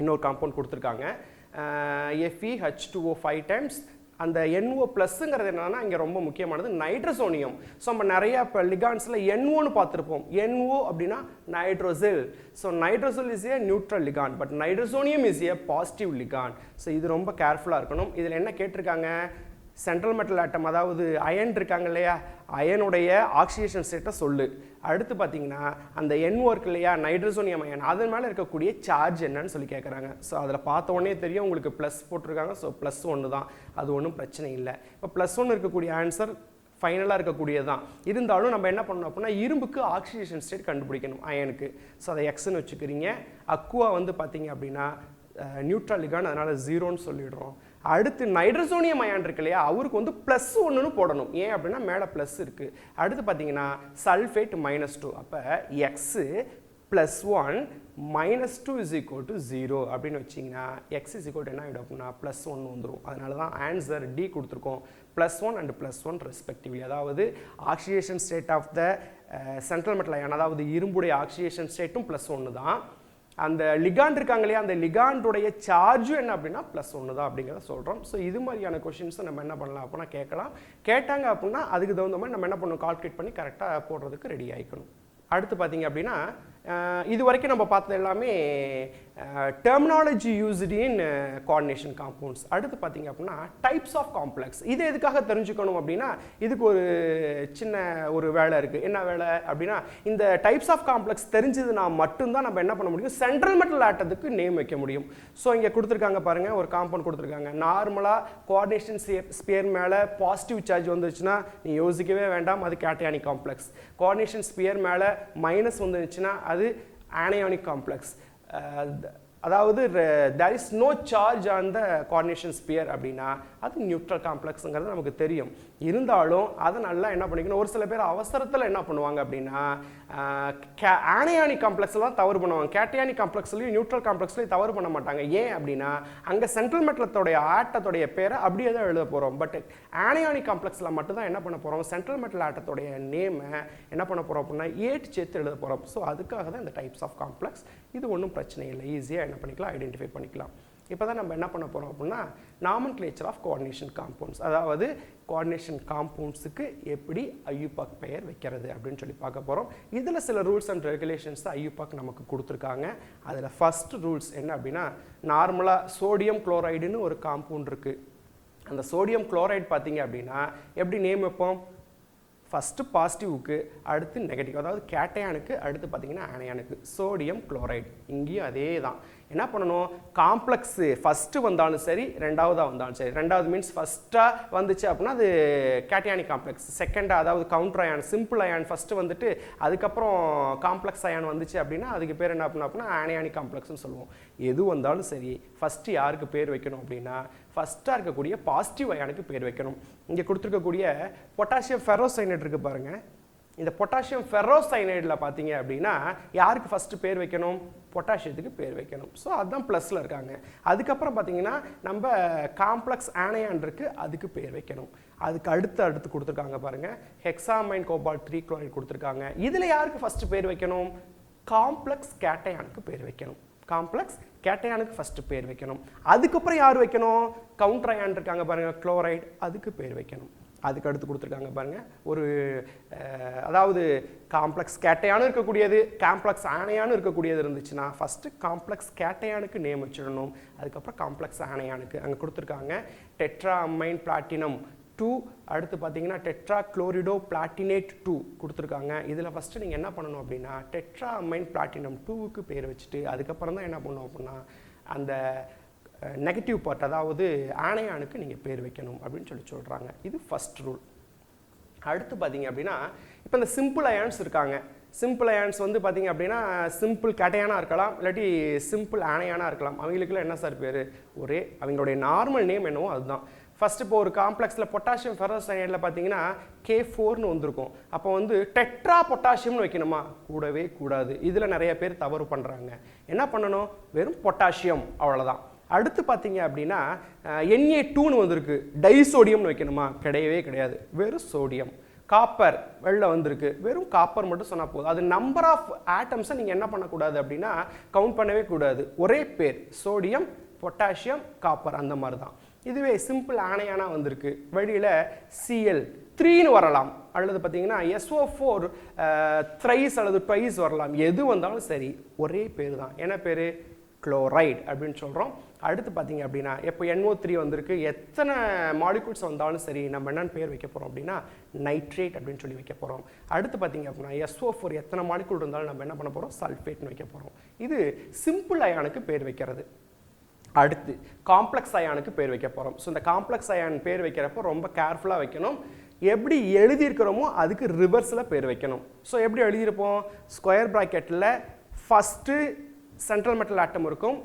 இன்னொரு காம்பவுண்ட் கொடுத்துருக்காங்க, FeH2O 5 டைம்ஸ். அந்த NO+ங்கிறது என்னன்னா இங்கே ரொம்ப முக்கியமானது நைட்ரசோனியம். ஸோ நம்ம நிறைய இப்போ லிகான்ஸில் NOன்னு பார்த்துருப்போம். NO அப்படின்னா nitrosyl. So nitrosyl is a neutral ligand, but nitrosonium is a positive ligand. So இது ரொம்ப கேர்ஃபுல்லாக இருக்கணும். இதில் என்ன கேட்டிருக்காங்க, சென்ட்ரல் மெட்டல் ஆட்டம் அதாவது அயன் இருக்காங்க இல்லையா, அயனுடைய ஆக்சிடேஷன் ஸ்டேட்டை சொல்லு. அடுத்து பார்த்தீங்கன்னா அந்த NO இருக்கு இல்லையா, நைட்ரசோனியம் அயன், அதன் மேலே இருக்கக்கூடிய சார்ஜ் என்னன்னு சொல்லி கேட்குறாங்க. ஸோ அதில் பார்த்த உடனே தெரியும் உங்களுக்கு ப்ளஸ் போட்டிருக்காங்க, ஸோ +1 தான், அது ஒன்றும் பிரச்சனை இல்லை. இப்போ +1 இருக்கக்கூடிய ஆன்சர் ஃபைனலாக இருக்கக்கூடியது தான். இருந்தாலும் நம்ம என்ன பண்ணணும் அப்படின்னா இரும்புக்கு ஆக்சிடேஷன் ஸ்டேட் கண்டுபிடிக்கணும் அயனுக்கு. ஸோ அதை எக்ஸ்ன்னு வச்சுக்கிறீங்க. அக்வா வந்து பார்த்தீங்க அப்படின்னா நியூட்ரல் லிகான், அதனால் 0ன்னு சொல்லிடுறோம். அடுத்து நைட்ரசோனியம் அயான் இருக்கு இல்லையா, அவருக்கு வந்து +1ன்னு போடணும். ஏன் அப்படின்னா மேலே ப்ளஸ் இருக்குது. அடுத்து பார்த்தீங்கன்னா சல்ஃபேட் -2, அப்போ எக்ஸ் +1 -2 = 0 அப்படின்னு வச்சிங்கன்னா எக்ஸ் என்ன ஆகிடும் அப்படின்னா +1 வந்துடும். அதனால தான் ஆன்சர் டி கொடுத்துருக்கோம், +1 and +1 ரெஸ்பெக்டிவ்லி. அதாவது oxidation state of the central metal ion, அதாவது இரும்புடைய ஆக்சிடேஷன் ஸ்டேட்டும் +1 தான். அந்த லிகாண்ட் இருக்காங்க இல்லையா, அந்த லிகாண்டுடைய சார்ஜும் என்ன அப்படின்னா +1 தான் அப்படிங்கிறத சொல்கிறோம். ஸோ இது மாதிரியான கொஷின்ஸை நம்ம என்ன பண்ணலாம் அப்படின்னா கேட்டாங்க அப்படின்னா அதுக்கு தகுந்த மாதிரி நம்ம என்ன பண்ணணும், கால்குலேட் பண்ணி கரெக்டாக போடுறதுக்கு ரெடி ஆகிக்கணும். அடுத்து பார்த்தீங்க அப்படின்னா இது வரைக்கும் நம்ம பார்த்தது எல்லாமே டெர்மினாலஜி யூஸ்டு இன் கோஆர்டினேஷன் காம்பவுண்ட்ஸ். அடுத்து பார்த்தீங்க அப்படின்னா டைப்ஸ் ஆஃப் காம்ப்ளெக்ஸ். இது எதுக்காக தெரிஞ்சுக்கணும் அப்படின்னா இதுக்கு ஒரு சின்ன ஒரு வேலை இருக்குது. என்ன வேலை அப்படின்னா இந்த டைப்ஸ் ஆஃப் காம்ப்ளெக்ஸ் தெரிஞ்சதுனா மட்டும்தான் நம்ம என்ன பண்ண முடியும், சென்ட்ரல் மெட்டல் ஆட்டத்துக்கு நேம் வைக்க முடியும். ஸோ இங்கே கொடுத்துருக்காங்க பாருங்கள், ஒரு காம்பவுண்ட் கொடுத்துருக்காங்க. நார்மலாக கோஆர்டினேஷன் ஸ்பியர் மேலே பாசிட்டிவ் சார்ஜ் வந்துச்சுன்னா நீ யோசிக்கவே வேண்டாம், அது கேட்டயானிக் காம்ப்ளெக்ஸ். கோஆர்டினேஷன் ஸ்பியர் மேலே மைனஸ் வந்துச்சுன்னா அது ஆனயானிக் காம்ப்ளெக்ஸ். அதாவது there is no charge on the coordination sphere அப்படின்னா அது நியூட்ரல் காம்ப்ளெக்ஸுங்கிறது நமக்கு தெரியும். இருந்தாலும் அதை நல்லா என்ன பண்ணிக்கணும், ஒரு சில பேர் அவசரத்தில் என்ன பண்ணுவாங்க அப்படின்னா ஆனையானிக் காம்ப்ளெக்ஸ்லாம் தவறு பண்ணுவாங்க, கேட்டையானிக் காம்ப்ளெக்ஸ்லையும் நியூட்ரல் காம்ப்ளெக்ஸ்லையும் தவறு பண்ண மாட்டாங்க. ஏன் அப்படின்னா அங்கே சென்ட்ரல் மெட்டலத்தோடைய ஆட்டத்தோடைய பேரை அப்படியே தான் எழுத போகிறோம். பட் ஆனையானிக் காம்ப்ளெக்ஸில் மட்டும்தான் என்ன பண்ண போகிறோம், சென்ட்ரல் மெட்டல் ஆட்டத்தோடைய நேமை என்ன பண்ண போகிறோம் அப்படின்னா ஏட்டு சேர்த்து எழுத போகிறோம். ஸோ அதுக்காக தான் இந்த டைப்ஸ் ஆஃப் காம்ப்ளெக்ஸ். இது ஒன்றும் பிரச்சனை இல்லை, ஈஸியாக என்ன பண்ணிக்கலாம், ஐடென்டிஃபை பண்ணிக்கலாம். இப்போ தான் நம்ம என்ன பண்ண போகிறோம் அப்படின்னா நாமன்க்ளேச்சர் ஆஃப் கோஆர்டினேஷன் காம்பவுண்ட்ஸ், அதாவது கோஆர்டினேஷன் காம்பவுண்ட்ஸுக்கு எப்படி ஐயூபாக் பெயர் வைக்கிறது அப்படின்னு சொல்லி பார்க்க போகிறோம். இதில் சில ரூல்ஸ் அண்ட் ரெகுலேஷன்ஸ் தான் ஐயூபாக் நமக்கு கொடுத்துருக்காங்க. அதில் ஃபர்ஸ்ட் ரூல்ஸ் என்ன அப்படின்னா, நார்மலாக சோடியம் குளோரைடுன்னு ஒரு காம்பவுண்ட் இருக்குது. அந்த சோடியம் குளோரைடு பார்த்தீங்க அப்படின்னா எப்படி நேம் வைப்போம், ஃபஸ்ட்டு பாசிட்டிவ்க்கு அடுத்து நெகட்டிவ், அதாவது கேட்டையானுக்கு அடுத்து பார்த்தீங்கன்னா ஆனையானுக்கு. சோடியம் குளோரைடு இங்கேயும் அதே தான். என்ன பண்ணணும், காம்ப்ளெக்ஸு ஃபஸ்ட்டு வந்தாலும் சரி ரெண்டாவதாக வந்தாலும் சரி, ரெண்டாவது மீன்ஸ் ஃபஸ்ட்டாக வந்துச்சு அப்படின்னா அது கேட்டையானிக் காம்ப்ளெக்ஸ், செகண்டாக அதாவது counter ion simple ion first வந்துட்டு அதுக்கப்புறம் காம்ப்ளெக்ஸ் அயான் வந்துச்சு அப்படின்னா அதுக்கு பேர் என்ன பண்ணணும் அப்படின்னா ஆனையானிக் காம்ப்ளெக்ஸ்னு சொல்லுவோம். எது வந்தாலும் சரி ஃபஸ்ட்டு யாருக்கு பேர் வைக்கணும் அப்படின்னா ஃபஸ்ட்டாக இருக்கக்கூடிய பாசிட்டிவ் அயானுக்கு பேர் வைக்கணும். இங்கே கொடுத்துருக்கக்கூடிய பொட்டாசியம் ஃபெரோசைனேட் இருக்குது பாருங்கள், இந்த பொட்டாசியம் ஃபெரோசைனைடில் பார்த்தீங்க அப்படின்னா யாருக்கு ஃபஸ்ட்டு பேர் வைக்கணும், பொட்டாசியத்துக்கு பேர் வைக்கணும். ஸோ அதுதான் ப்ளஸில் இருக்காங்க. அதுக்கப்புறம் பார்த்தீங்கன்னா நம்ம காம்ப்ளெக்ஸ் ஆனையான் இருக்குது, அதுக்கு பேர் வைக்கணும். அதுக்கு அடுத்து கொடுத்துருக்காங்க பாருங்கள், ஹெக்ஸாமைன் கோபால்ட் 3 குளோரைடு கொடுத்துருக்காங்க. இதில் யாருக்கு ஃபஸ்ட்டு பேர் வைக்கணும், காம்ப்ளெக்ஸ் கேட்டையானுக்கு பேர் வைக்கணும். காம்ப்ளெக்ஸ் கேட்டையானுக்கு ஃபஸ்ட்டு பேர் வைக்கணும். அதுக்கப்புறம் யார் வைக்கணும், கவுண்டர் அயான் இருக்காங்க பாருங்கள் குளோரைடு, அதுக்கு பேர் வைக்கணும். அதுக்கு அடுத்து கொடுத்துருக்காங்க பாருங்கள், ஒரு அதாவது காம்ப்ளெக்ஸ் கேட்டையானும் இருக்கக்கூடியது காம்ப்ளெக்ஸ் ஆனையானும் இருக்கக்கூடியது இருந்துச்சுன்னா ஃபஸ்ட்டு காம்ப்ளெக்ஸ் கேட்டையானுக்கு நேம் வச்சிடணும். அதுக்கப்புறம் காம்ப்ளெக்ஸ் ஆனையானுக்கு அங்கே கொடுத்துருக்காங்க டெட்ரா அமைன் பிளாட்டினம் 2, அடுத்து பார்த்தீங்கன்னா டெட்ரா குளோரிடோ பிளாட்டினேட் 2 கொடுத்துருக்காங்க. இதில் ஃபஸ்ட்டு நீங்கள் என்ன பண்ணணும் அப்படின்னா டெட்ரா அமைன் பிளாட்டினம் 2க்கு பேர் வச்சுட்டு அதுக்கப்புறம் தான் என்ன பண்ணணும் அப்படின்னா அந்த நெகட்டிவ் பார்ட் அதாவது ஆனையானுக்கு நீங்கள் பேர் வைக்கணும் அப்படின்னு சொல்கிறாங்க. இது ஃபஸ்ட் ரூல். அடுத்து பார்த்தீங்க அப்படின்னா இப்போ இந்த சிம்பிள் அயான்ஸ் இருக்காங்க. சிம்பிள் அயான்ஸ் வந்து பார்த்தீங்க அப்படின்னா சிம்பிள் கேட்டையானாக இருக்கலாம், இல்லாட்டி சிம்பிள் ஆனையானாக இருக்கலாம். அவங்களுக்குலாம் என்ன சார் பேர், ஒரே அவங்களுடைய நார்மல் நேம் என்னவோ அதுதான். ஃபஸ்ட்டு இப்போ ஒரு காம்ப்ளெக்ஸில் பொட்டாசியம் ஃபெரோசைனைடில் பார்த்தீங்கன்னா K4ன்னு வந்திருக்கும். அப்போ வந்து டெட்ரா பொட்டாசியம்னு வைக்கணுமா, கூடவே கூடாது. இதில் நிறைய பேர் தவறு பண்ணுறாங்க. என்ன பண்ணணும், வெறும் பொட்டாசியம் அவ்வளோதான். அடுத்து பார்த்தீங்க அப்படின்னா Na2ன்னு வந்திருக்கு, டைசோடியம்னு வைக்கணுமா, கிடையவே கிடையாது, வெறும் சோடியம். காப்பர் வெளில வந்திருக்கு, வெறும் காப்பர் மட்டும் சொன்னால் போதும். அது நம்பர் ஆஃப் ஆட்டம்ஸை நீங்கள் என்ன பண்ணக்கூடாது அப்படின்னா கவுண்ட் பண்ணவே கூடாது, ஒரே பேர் சோடியம் பொட்டாசியம் காப்பர் அந்த மாதிரி தான். இதுவே சிம்பிள் ஆனையானா வந்திருக்கு, வெளியில் Cl3ன்னு வரலாம், அல்லது பார்த்தீங்கன்னா SO4 த்ரைஸ் அல்லது ட்வைஸ் வரலாம். எது வந்தாலும் சரி ஒரே பேர் தான். என்ன பேர், குளோரைடு அப்படின்னு சொல்கிறோம். அடுத்து பார்த்தீங்க அப்படின்னா இப்போ NO3 வந்திருக்கு, எத்தனை மாலிகூல்ஸ் வந்தாலும் சரி நம்ம என்னென்னு பேர் வைக்க போகிறோம் அப்படின்னா நைட்ரேட் அப்படின்னு சொல்லி வைக்க போகிறோம். அடுத்து பார்த்தீங்க அப்படின்னா SO4 எத்தனை மாலிகூல் இருந்தாலும் நம்ம என்ன பண்ண போகிறோம், சல்ஃபேட்னு வைக்க போகிறோம். இது சிம்பிள் அயானுக்கு பேர் வைக்கிறது. அடுத்து காம்ப்ளெக்ஸ் அயானுக்கு பேர் வைக்க போகிறோம். ஸோ இந்த காம்ப்ளெக்ஸ் அயான் பேர் வைக்கிறப்போ ரொம்ப கேர்ஃபுல்லாக வைக்கணும். எப்படி எழுதியிருக்கிறோமோ அதுக்கு ரிவர்ஸில் பேர் வைக்கணும். ஸோ எப்படி எழுதியிருப்போம், ஸ்கொயர் ப்ராக்கெட்டில் ஃபஸ்ட்டு சென்ட்ரல் மெட்டல் ஆட்டம் இருக்கும்,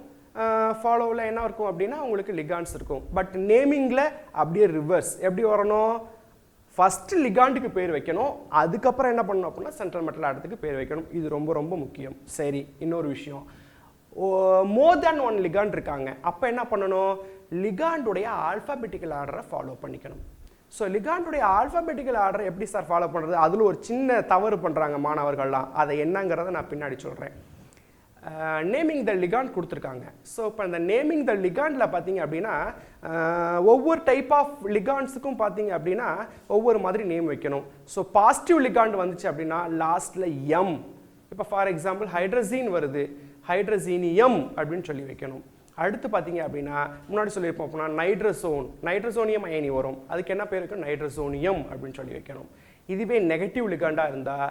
ஃபாலோவில் என்ன இருக்கும் அப்படின்னா உங்களுக்கு லிகாண்ட்ஸ் இருக்கும். பட் நேமிங்கில் அப்படியே ரிவர்ஸ். எப்படி வரணும், ஃபஸ்ட்டு லிகாண்டுக்கு பேர் வைக்கணும், அதுக்கப்புறம் என்ன பண்ணணும் அப்படின்னா சென்ட்ரல் மெட்டல் ஆட்டத்துக்கு பேர் வைக்கணும். இது ரொம்ப ரொம்ப முக்கியம். சரி, இன்னொரு விஷயம், மோர் தேன் ஒன் லிகாண்ட் இருக்காங்க, அப்போ என்ன பண்ணணும், லிகாண்டுடைய ஆல்ஃபாபெட்டிக்கல் ஆர்டரை ஃபாலோ பண்ணிக்கணும். ஸோ லிகாண்டுடைய ஆல்ஃபாபெட்டிக்கல் ஆர்டரை எப்படி சார் ஃபாலோ பண்ணுறது, அதில் ஒரு சின்ன தவறு பண்ணுறாங்க மாணவர்கள்லாம், அதை என்னங்கிறத நான் பின்னாடி சொல்கிறேன். நேமிங் த லிகாண்ட் கொடுத்துருக்காங்க. ஸோ இப்போ இந்த நேமிங் த லிகாண்டில் பார்த்தீங்க அப்படின்னா ஒவ்வொரு டைப் ஆஃப் லிகாண்ட்ஸுக்கும் பார்த்தீங்க அப்படின்னா ஒவ்வொரு மாதிரி நேம் வைக்கணும். ஸோ பாசிட்டிவ் லிகாண்ட் வந்துச்சு அப்படின்னா லாஸ்ட்டில் எம். இப்போ ஃபார் எக்ஸாம்பிள் ஹைட்ரஜீன் வருது, ஹைட்ரஜீனியம் அப்படின்னு சொல்லி வைக்கணும். அடுத்து பார்த்தீங்க அப்படின்னா முன்னாடி சொல்லியிருப்போம் அப்படின்னா நைட்ரசோனியம் அயனி வரும், அதுக்கு என்ன பேர் இருக்கு, நைட்ரசோனியம் அப்படின்னு சொல்லி வைக்கணும். இதுவே நெகட்டிவ் லிகாண்டாக இருந்தால்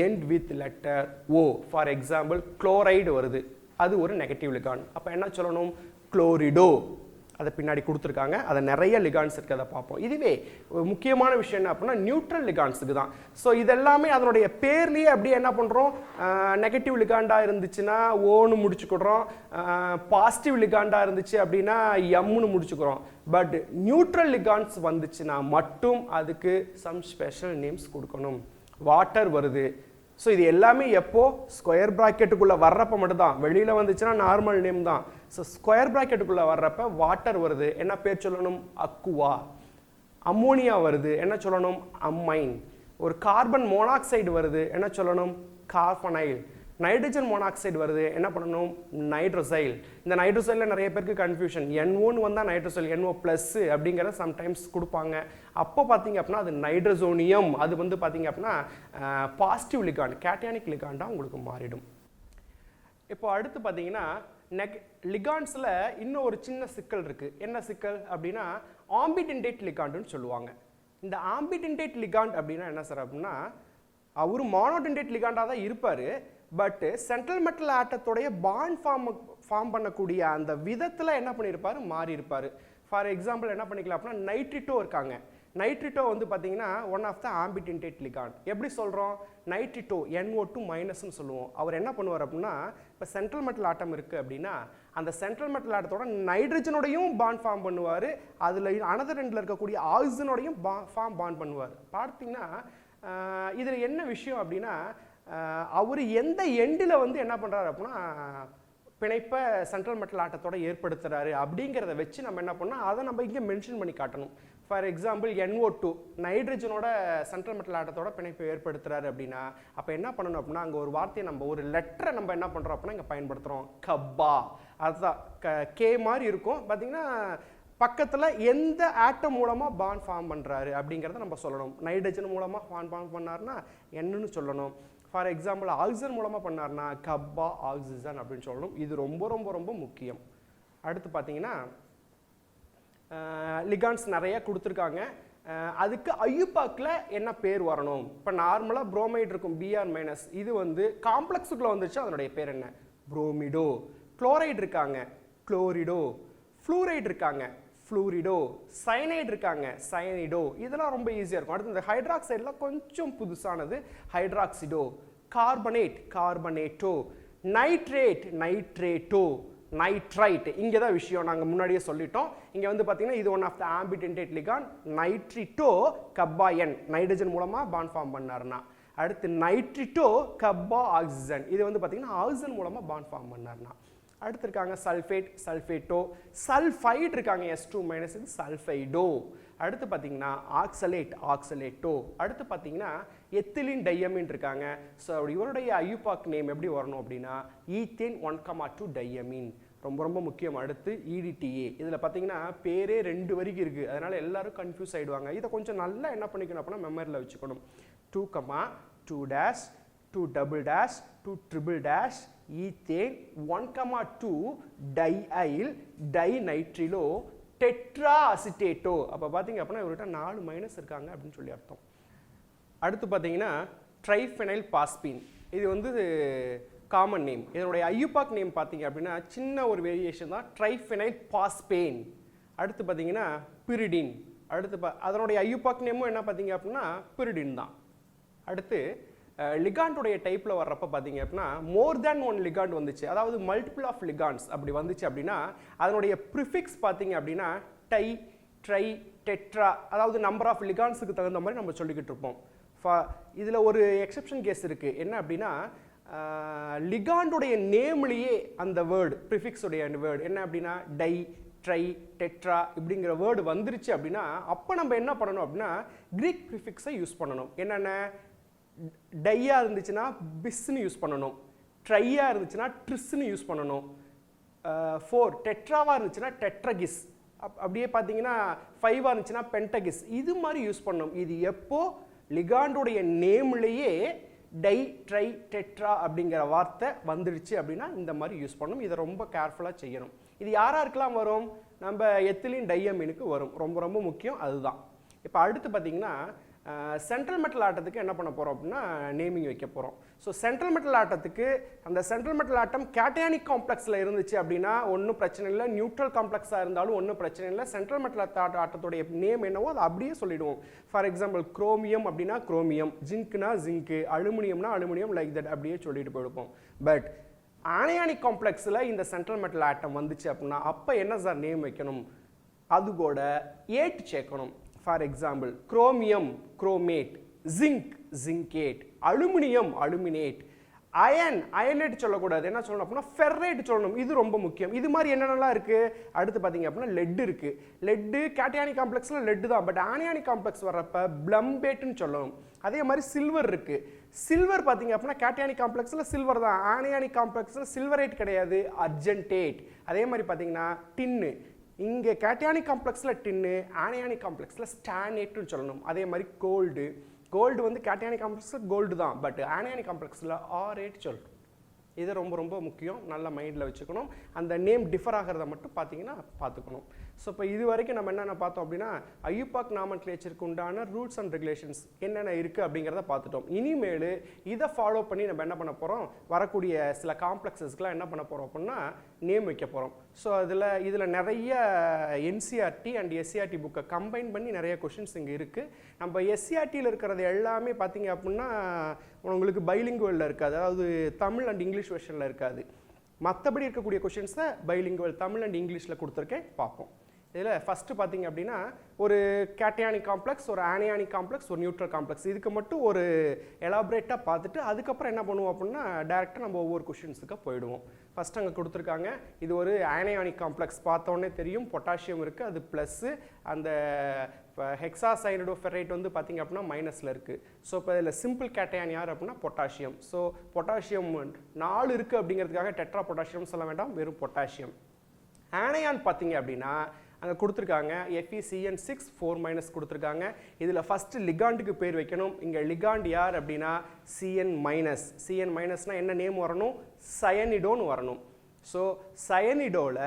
end with letter O. For example chloride வருது, அது ஒரு நெகட்டிவ் லிகாண்ட், அப்போ என்ன சொல்லணும், குளோரிடோ. அதை பின்னாடி கொடுத்துருக்காங்க. அதை நிறைய லிகான்ஸ் இருக்குது, அதை பார்ப்போம். இதுவே முக்கியமான விஷயம் என்ன அப்படின்னா நியூட்ரல் லிகான்ஸுக்கு தான். ஸோ இதெல்லாமே அதனுடைய பேர்லேயே அப்படியே என்ன பண்ணுறோம், நெகட்டிவ் லிகாண்டாக இருந்துச்சுன்னா ஓன்னு முடிச்சுக்கிறோம், பாசிட்டிவ் லிகாண்டாக இருந்துச்சு அப்படின்னா எம்னு முடிச்சுக்கிறோம். பட் நியூட்ரல் லிகான்ஸ் வந்துச்சுன்னா மட்டும் அதுக்கு சம் ஸ்பெஷல் நேம்ஸ் கொடுக்கணும். வாட்டர் வருது, ஸோ இது எல்லாமே எப்போ ஸ்கொயர் ப்ராக்கெட்டுக்குள்ளே வர்றப்ப மட்டும்தான். வெளியில் வந்துச்சுன்னா நார்மல் நேம் தான். ஸோ ஸ்கொயர் ப்ராக்கெட்டுக்குள்ளே வர்றப்ப வாட்டர் வருது, என்ன பேர் சொல்லணும், அக்குவா. அம்மோனியா வருது, என்ன சொல்லணும், அம்மைன். ஒரு கார்பன் மோனாக்சைடு வருது, என்ன சொல்லணும், கார்பனைல். நைட்ரஜன் மோனாக்சைடு வருது, என்ன பண்ணணும், நைட்ரோசைல். இந்த நைட்ரோசைலில் நிறைய பேருக்கு கன்ஃபியூஷன், NO வந்தால் நைட்ரோசைல், NO ப்ளஸ் அப்படிங்கிறத சம்டைம்ஸ் கொடுப்பாங்க. அப்போ பார்த்தீங்க அப்படின்னா அது நைட்ரோசோனியம். அது வந்து பார்த்தீங்க அப்படின்னா பாசிட்டிவ் லிகாண்ட், கேட்டயானிக் லிகாண்டாக உங்களுக்கு மாறிடும். இப்போ அடுத்து பார்த்தீங்கன்னா லிகாண்ட்ஸில் இன்னும் ஒரு சின்ன சிக்கல் இருக்குது. என்ன சிக்கல் அப்படின்னா ஆம்பிடென்டேட் லிகாண்டுன்னு சொல்லுவாங்க. இந்த ஆம்பிடென்டேட் லிகாண்ட் அப்படின்னா என்ன சார் அப்படின்னா அவர் மானோடென்டேட் லிகாண்டாக தான் இருப்பார். பட் சென்ட்ரல் மெட்டல் ஆட்டத்தோடைய பாண்ட் ஃபார்ம் பண்ணக்கூடிய அந்த விதத்தில் என்ன பண்ணியிருப்பார், மாறி இருப்பார். ஃபார் எக்ஸாம்பிள் என்ன பண்ணிக்கலாம் அப்படின்னா நைட்ரிட்டோ இருக்காங்க. நைட்ரிட்டோ வந்து பார்த்தீங்கன்னா one of the ambidentate ligand. எப்படி சொல்கிறோம், நைட்ரிட்டோ NO2 மைனஸ்ன்னு சொல்லுவோம். அவர் என்ன பண்ணுவார் அப்படின்னா இப்போ சென்ட்ரல் மெட்டல் ஆட்டம் இருக்குது அப்படின்னா அந்த சென்ட்ரல் மெட்டல் ஆட்டத்தோட நைட்ரஜனோடையும் பாண்ட் ஃபார்ம் பண்ணுவார், அதில் அனதர் ரெண்டில் இருக்கக்கூடிய ஆக்சிஜனோடையும் பாண்ட் பண்ணுவார். பார்த்தீங்கன்னா இதில் என்ன விஷயம் அப்படின்னா அவர் எந்த எண்டில் வந்து என்ன பண்ணுறாரு அப்படின்னா பிணைப்பை சென்ட்ரல் மெட்டல் ஆட்டத்தோட ஏற்படுத்துகிறாரு அப்படிங்கிறத வச்சு நம்ம என்ன பண்ணோம், அதை நம்ம இங்கே மென்ஷன் பண்ணி காட்டணும். ஃபார் எக்ஸாம்பிள் NO2 நைட்ரஜனோட சென்ட்ரல் மெட்டல் ஆட்டத்தோட பிணைப்பை ஏற்படுத்துறாரு அப்படின்னா அப்போ என்ன பண்ணணும் அப்படின்னா அங்கே ஒரு வார்த்தையை நம்ம ஒரு லெட்டரை நம்ம என்ன பண்ணுறோம் அப்படின்னா இங்கே பயன்படுத்துகிறோம், கப்பா. அதுதான் கே மாதிரி இருக்கும். பார்த்தீங்கன்னா பக்கத்தில் எந்த ஆட்டம் மூலமாக பாண்ட் ஃபார்ம் பண்ணுறாரு அப்படிங்கிறத நம்ம சொல்லணும். நைட்ரஜன் மூலமாக ஃபார்ம் பண்ணாருன்னா என்னன்னு சொல்லணும். ஃபார் எக்ஸாம்பிள் ஆக்சிஜன் மூலமாக பண்ணார்னா கப்பா ஆக்சிஜன் அப்படின்னு சொல்லணும். இது ரொம்ப ரொம்ப ரொம்ப முக்கியம். அடுத்து பார்த்தீங்கன்னா லிகான்ஸ் நிறைய கொடுத்துருக்காங்க. அதுக்கு ஐயுபாக்கில் என்ன பேர் வரணும். இப்போ நார்மலாக புரோமைடு இருக்கும் Br-. இது வந்து காம்ப்ளெக்ஸுக்குள்ளே வந்துச்சு, அதனுடைய பேர் என்ன, புரோமிடோ. குளோரைடு இருக்காங்க, குளோரிடோ. ஃப்ளூரைடு இருக்காங்க, ஃப்ளூரிடோ. சயனைடு இருக்காங்க, சயனிடோ. இதெல்லாம் ரொம்ப ஈஸியாக இருக்கும். அடுத்து இந்த ஹைட்ராக்சைடெலாம் கொஞ்சம் புதுசானது, ஹைட்ராக்சிடோ. கார்பனேட், கார்பனேட்டோ. நைட்ரேட், நைட்ரேட்டோ. நைட்ரைட். இங்கே தான் விஷயம், நாங்கள் முன்னாடியே சொல்லிட்டோம். இங்கே வந்து பார்த்தீங்கன்னா இது one of the ambidentate ligand. Nitrito kappa N, nitrogen மூலமாக பாண்ட் ஃபார்ம் பண்ணாருன்னா. அடுத்து நைட்ரிட்டோ கப்பா ஆக்சிஜன், இது வந்து பார்த்தீங்கன்னா ஆக்சிஜன் மூலமாக பாண்ட் ஃபார்ம் பண்ணாருன்னா. அடுத்து இருக்காங்க சல்ஃபேட், சல்ஃபேட்டோ. சல்ஃபைடு இருக்காங்க S2-, இது சல்ஃபைடோ. அடுத்து பார்த்தீங்கன்னா ஆக்சலேட், ஆக்சலேட்டோ. அடுத்து பார்த்தீங்கன்னா எத்திலின் டையமின் இருக்காங்க. ஸோ இவருடைய ஐயுபாக் நேம் எப்படி வரணும் அப்படின்னா ஈத்தேன் 1,2 டையமின். ரொம்ப ரொம்ப முக்கியம். அடுத்து EDTA. இதில் பார்த்தீங்கன்னா பேரே 2 வரைக்கும் இருக்குது, அதனால் எல்லாரும் கன்ஃபியூஸ் ஆகிடுவாங்க. இதை கொஞ்சம் நல்லா என்ன பண்ணிக்கணும் அப்படின்னா மெமரியில் வச்சுக்கணும். 2,2 2 double dash 2 triple dash ethane 1,2 diyl dinitrilo tetra acetato. அப்போ பார்த்தீங்க அப்படின்னா இவர்கிட்ட 4 மைனஸ் இருக்காங்க அப்படின்னு சொல்லி அர்த்தம். அடுத்து பார்த்தீங்கன்னா ட்ரைஃபெனைல் பாஸ்பீன். இது வந்து காமன் நேம். இதனுடைய ஐயுபாக் நேம் பார்த்தீங்க அப்படின்னா சின்ன ஒரு வேரியேஷன் தான், ட்ரைஃபெனைல் பாஸ்பேன். அடுத்து பார்த்தீங்கன்னா பிரிடின். அடுத்து அதனுடைய ஐயுபாக் நேமும் என்ன பார்த்தீங்க அப்படின்னா பிரிடின் தான். அடுத்து லிகாண்டுடைய டைப்பில் வர்றப்ப பார்த்தீங்க அப்படின்னா மோர் தேன் ஒன் லிகாண்ட் வந்துச்சு, அதாவது மல்டிபிள் ஆஃப் லிகாண்ட்ஸ் அப்படி வந்துச்சு அப்படின்னா அதனுடைய ப்ரிஃபிக்ஸ் பார்த்தீங்க அப்படின்னா டை, ட்ரை, டெட்ரா, அதாவது நம்பர் ஆஃப் லிகாண்ட்ஸுக்கு தகுந்த மாதிரி நம்ம சொல்லிக்கிட்டு இருப்போம். இதில் ஒரு எக்ஸெப்ஷன் கேஸ் இருக்குது. என்ன அப்படின்னா லிகாண்டுடைய நேம்லேயே அந்த வேர்டு, ப்ரிஃபிக்ஸுடைய வேர்டு என்ன அப்படின்னா டை, ட்ரை, டெட்ரா இப்படிங்கிற வேர்டு வந்துருச்சு அப்படின்னா அப்போ நம்ம என்ன பண்ணணும் அப்படின்னா கிரீக் ப்ரிஃபிக்ஸை யூஸ் பண்ணணும். என்னென்ன, டையாக இருந்துச்சுன்னா பிஸ்ன்னு யூஸ் பண்ணணும், ட்ரையாக இருந்துச்சுன்னா ட்ரிஸ்ன்னு யூஸ் பண்ணணும், 4 டெட்ராவாக இருந்துச்சுன்னா டெட்ரகிஸ், அப்படியே பார்த்தீங்கன்னா 5ஆக இருந்துச்சுன்னா பென்டகிஸ், இது மாதிரி யூஸ் பண்ணணும். இது எப்போ லிகாண்டுடைய நேம்லேயே டை, ட்ரை, டெட்ரா அப்படிங்கிற வார்த்தை வந்துடுச்சு அப்படின்னா இந்த மாதிரி யூஸ் பண்ணணும். இதை ரொம்ப கேர்ஃபுல்லாக செய்யணும். இது யாராருக்கெல்லாம் வரும், நம்ம எத்திலின் டையமீனுக்கு வரும். ரொம்ப ரொம்ப முக்கியம் அதுதான். இப்போ அடுத்து பார்த்தீங்கன்னா சென்ட்ரல் மெட்டல் ஆட்டத்துக்கு என்ன பண்ண போகிறோம் அப்படின்னா நேமிங் வைக்க போகிறோம். ஸோ சென்ட்ரல் மெட்டல் ஆட்டத்துக்கு அந்த சென்ட்ரல் மெட்டல் ஆட்டம் கேட்டயானிக் காம்ப்ளெக்ஸில் இருந்துச்சு அப்படின்னா ஒன்றும் பிரச்சனை இல்லை, நியூட்ரல் காம்ப்ளெக்ஸாக இருந்தாலும் ஒன்றும் பிரச்சனை இல்லை. சென்ட்ரல் மெட்டல் ஆட்டத்துடைய நேம் என்னவோ அதை அப்படியே சொல்லிடுவோம். ஃபார் எக்ஸாம்பிள் குரோமியம் அப்படின்னா குரோமியம், ஜிங்க்னா ஜிங்க்கு, அலுமினியம்னா அலுமினியம், லைக் தட் அப்படியே சொல்லிட்டு போயிருப்போம். பட் அயனிக் காம்ப்ளெக்ஸில் இந்த சென்ட்ரல் மெட்டல் ஆட்டம் வந்துச்சு அப்படின்னா அப்போ என்ன சார் நேம் வைக்கணும்? அது கூட ஏட் சேர்க்கணும். For example chromium chromate, zinc zincate, aluminium aluminate, ironate சொல்லக்கூடாது, என்ன சொல்லணும் அப்படின்னா ஃபெர்ரேட் சொல்லணும். இது ரொம்ப முக்கியம். இது மாதிரி என்னென்னலாம் இருக்குது அடுத்து பார்த்தீங்க அப்படின்னா லெட் இருக்குது. லெட்டு கேட்டயானிக் காம்ப்ளெக்ஸில் லெட்டு தான், பட் ஆனியானிக் காம்ப்ளெக்ஸ் வர்றப்ப பிளம்பேட்டுன்னு சொல்லணும். அதே மாதிரி சில்வர் இருக்குது. சில்வர் பார்த்தீங்க அப்படின்னா கேட்டயானிக் காம்ப்ளெக்ஸில் சில்வர் தான், ஆனியானிக் காம்ப்ளெக்ஸில் சில்வரேட் கிடையாது, அர்ஜென்டேட். அதே மாதிரி பார்த்தீங்கன்னா டின்னு, இங்கே கேட்டயானிக் காம்ப்ளெக்ஸில் டின்னு, ஆனியானிக் காம்ப்ளெக்ஸில் ஸ்டானேட்னு சொல்லணும். அதே மாதிரி கோல்டு, கோல்டு வந்து கேட்டயானிக் காம்ப்ளெக்ஸில் கோல்டு தான், பட் ஆனியானிக் காம்ப்ளெக்ஸில் ஆரேட் சொல்லணும். இது ரொம்ப ரொம்ப முக்கியம், நல்ல மைண்டில் வச்சுக்கணும். அந்த நேம் டிஃபர் ஆகிறத மட்டும் பார்த்தீங்கன்னா பார்த்துக்கணும். ஸோ இப்போ இது வரைக்கும் நம்ம என்னென்ன பார்த்தோம் அப்படின்னா ஐயூபாக் நாமன்க்ளேச்சருக்கு உண்டான ரூல்ஸ் அண்ட் ரெகுலேஷன்ஸ் என்னென்ன இருக்குது அப்படிங்கிறத பார்த்துட்டோம். இனிமேல் இதை ஃபாலோ பண்ணி நம்ம என்ன பண்ண போகிறோம், வரக்கூடிய சில காம்ப்ளெக்ஸஸ்க்கெலாம் என்ன பண்ண போகிறோம் அப்படின்னா நேம் வைக்க போகிறோம். ஸோ இதில் நிறைய என்சிஆர்டி அண்ட் எஸ்சிஆர்டி புக்கை கம்பைன் பண்ணி நிறைய கொஷின்ஸ் இங்கே இருக்குது. நம்ம எஸ்சிஆர்டியில் இருக்கிறது எல்லாமே பார்த்தீங்க அப்படின்னா உங்களுக்கு பைலிங்குவலில் இருக்காது, அதாவது தமிழ் அண்ட் இங்கிலீஷ் வெர்ஷனில் இருக்காது. மற்றபடி இருக்கக்கூடிய கொஷின்ஸை பைலிங்குவல் தமிழ் அண்ட் இங்கிலீஷில் கொடுத்துருக்கேன், பார்ப்போம். இதில் ஃபஸ்ட்டு பார்த்தீங்க அப்படின்னா ஒரு கேட்டயானிக் காம்ப்ளெக்ஸ், ஒரு ஆனியானிக் காம்ப்ளெக்ஸ், ஒரு நியூட்ரல் காம்ப்ளெக்ஸ், இதுக்கு மட்டும் ஒரு எலாபரேட்டாக பார்த்துட்டு அதுக்கப்புறம் என்ன பண்ணுவோம் அப்படின்னா டேரெக்டாக நம்ம ஒவ்வொரு கொஷின்ஸுக்கு போயிடுவோம். ஃபஸ்ட் அங்கே கொடுத்துருக்காங்க, இது ஒரு ஆனியானிக் காம்ப்ளெக்ஸ், பார்த்தோன்னே தெரியும் பொட்டாசியம் இருக்குது, அது ப்ளஸ்ஸு, அந்த ஹெக்ஸாசைனடோஃபெரைட் வந்து பார்த்திங்க அப்படின்னா மைனஸில் இருக்குது. ஸோ இப்போ இதில் சிம்பிள் கேட்டயான் யார் அப்படின்னா பொட்டாசியம். ஸோ பொட்டாசியம் 4 இருக்குது அப்படிங்கிறதுக்காக டெட்ரா பொட்டாசியம் சொல்ல வேண்டாம், வெறும் பொட்டாசியம். ஆனையான் பார்த்தீங்க அப்படின்னா அங்கே கொடுத்துருக்காங்க FeCN6 4- கொடுத்துருக்காங்க. இதில் ஃபஸ்ட்டு லிகாண்டுக்கு பேர் வைக்கணும். இங்கே லிகாண்ட் யார் அப்படின்னா CN-. CN- என்ன நேம் வரணும், சயனிடோன்னு வரணும். ஸோ சயனிடோவில்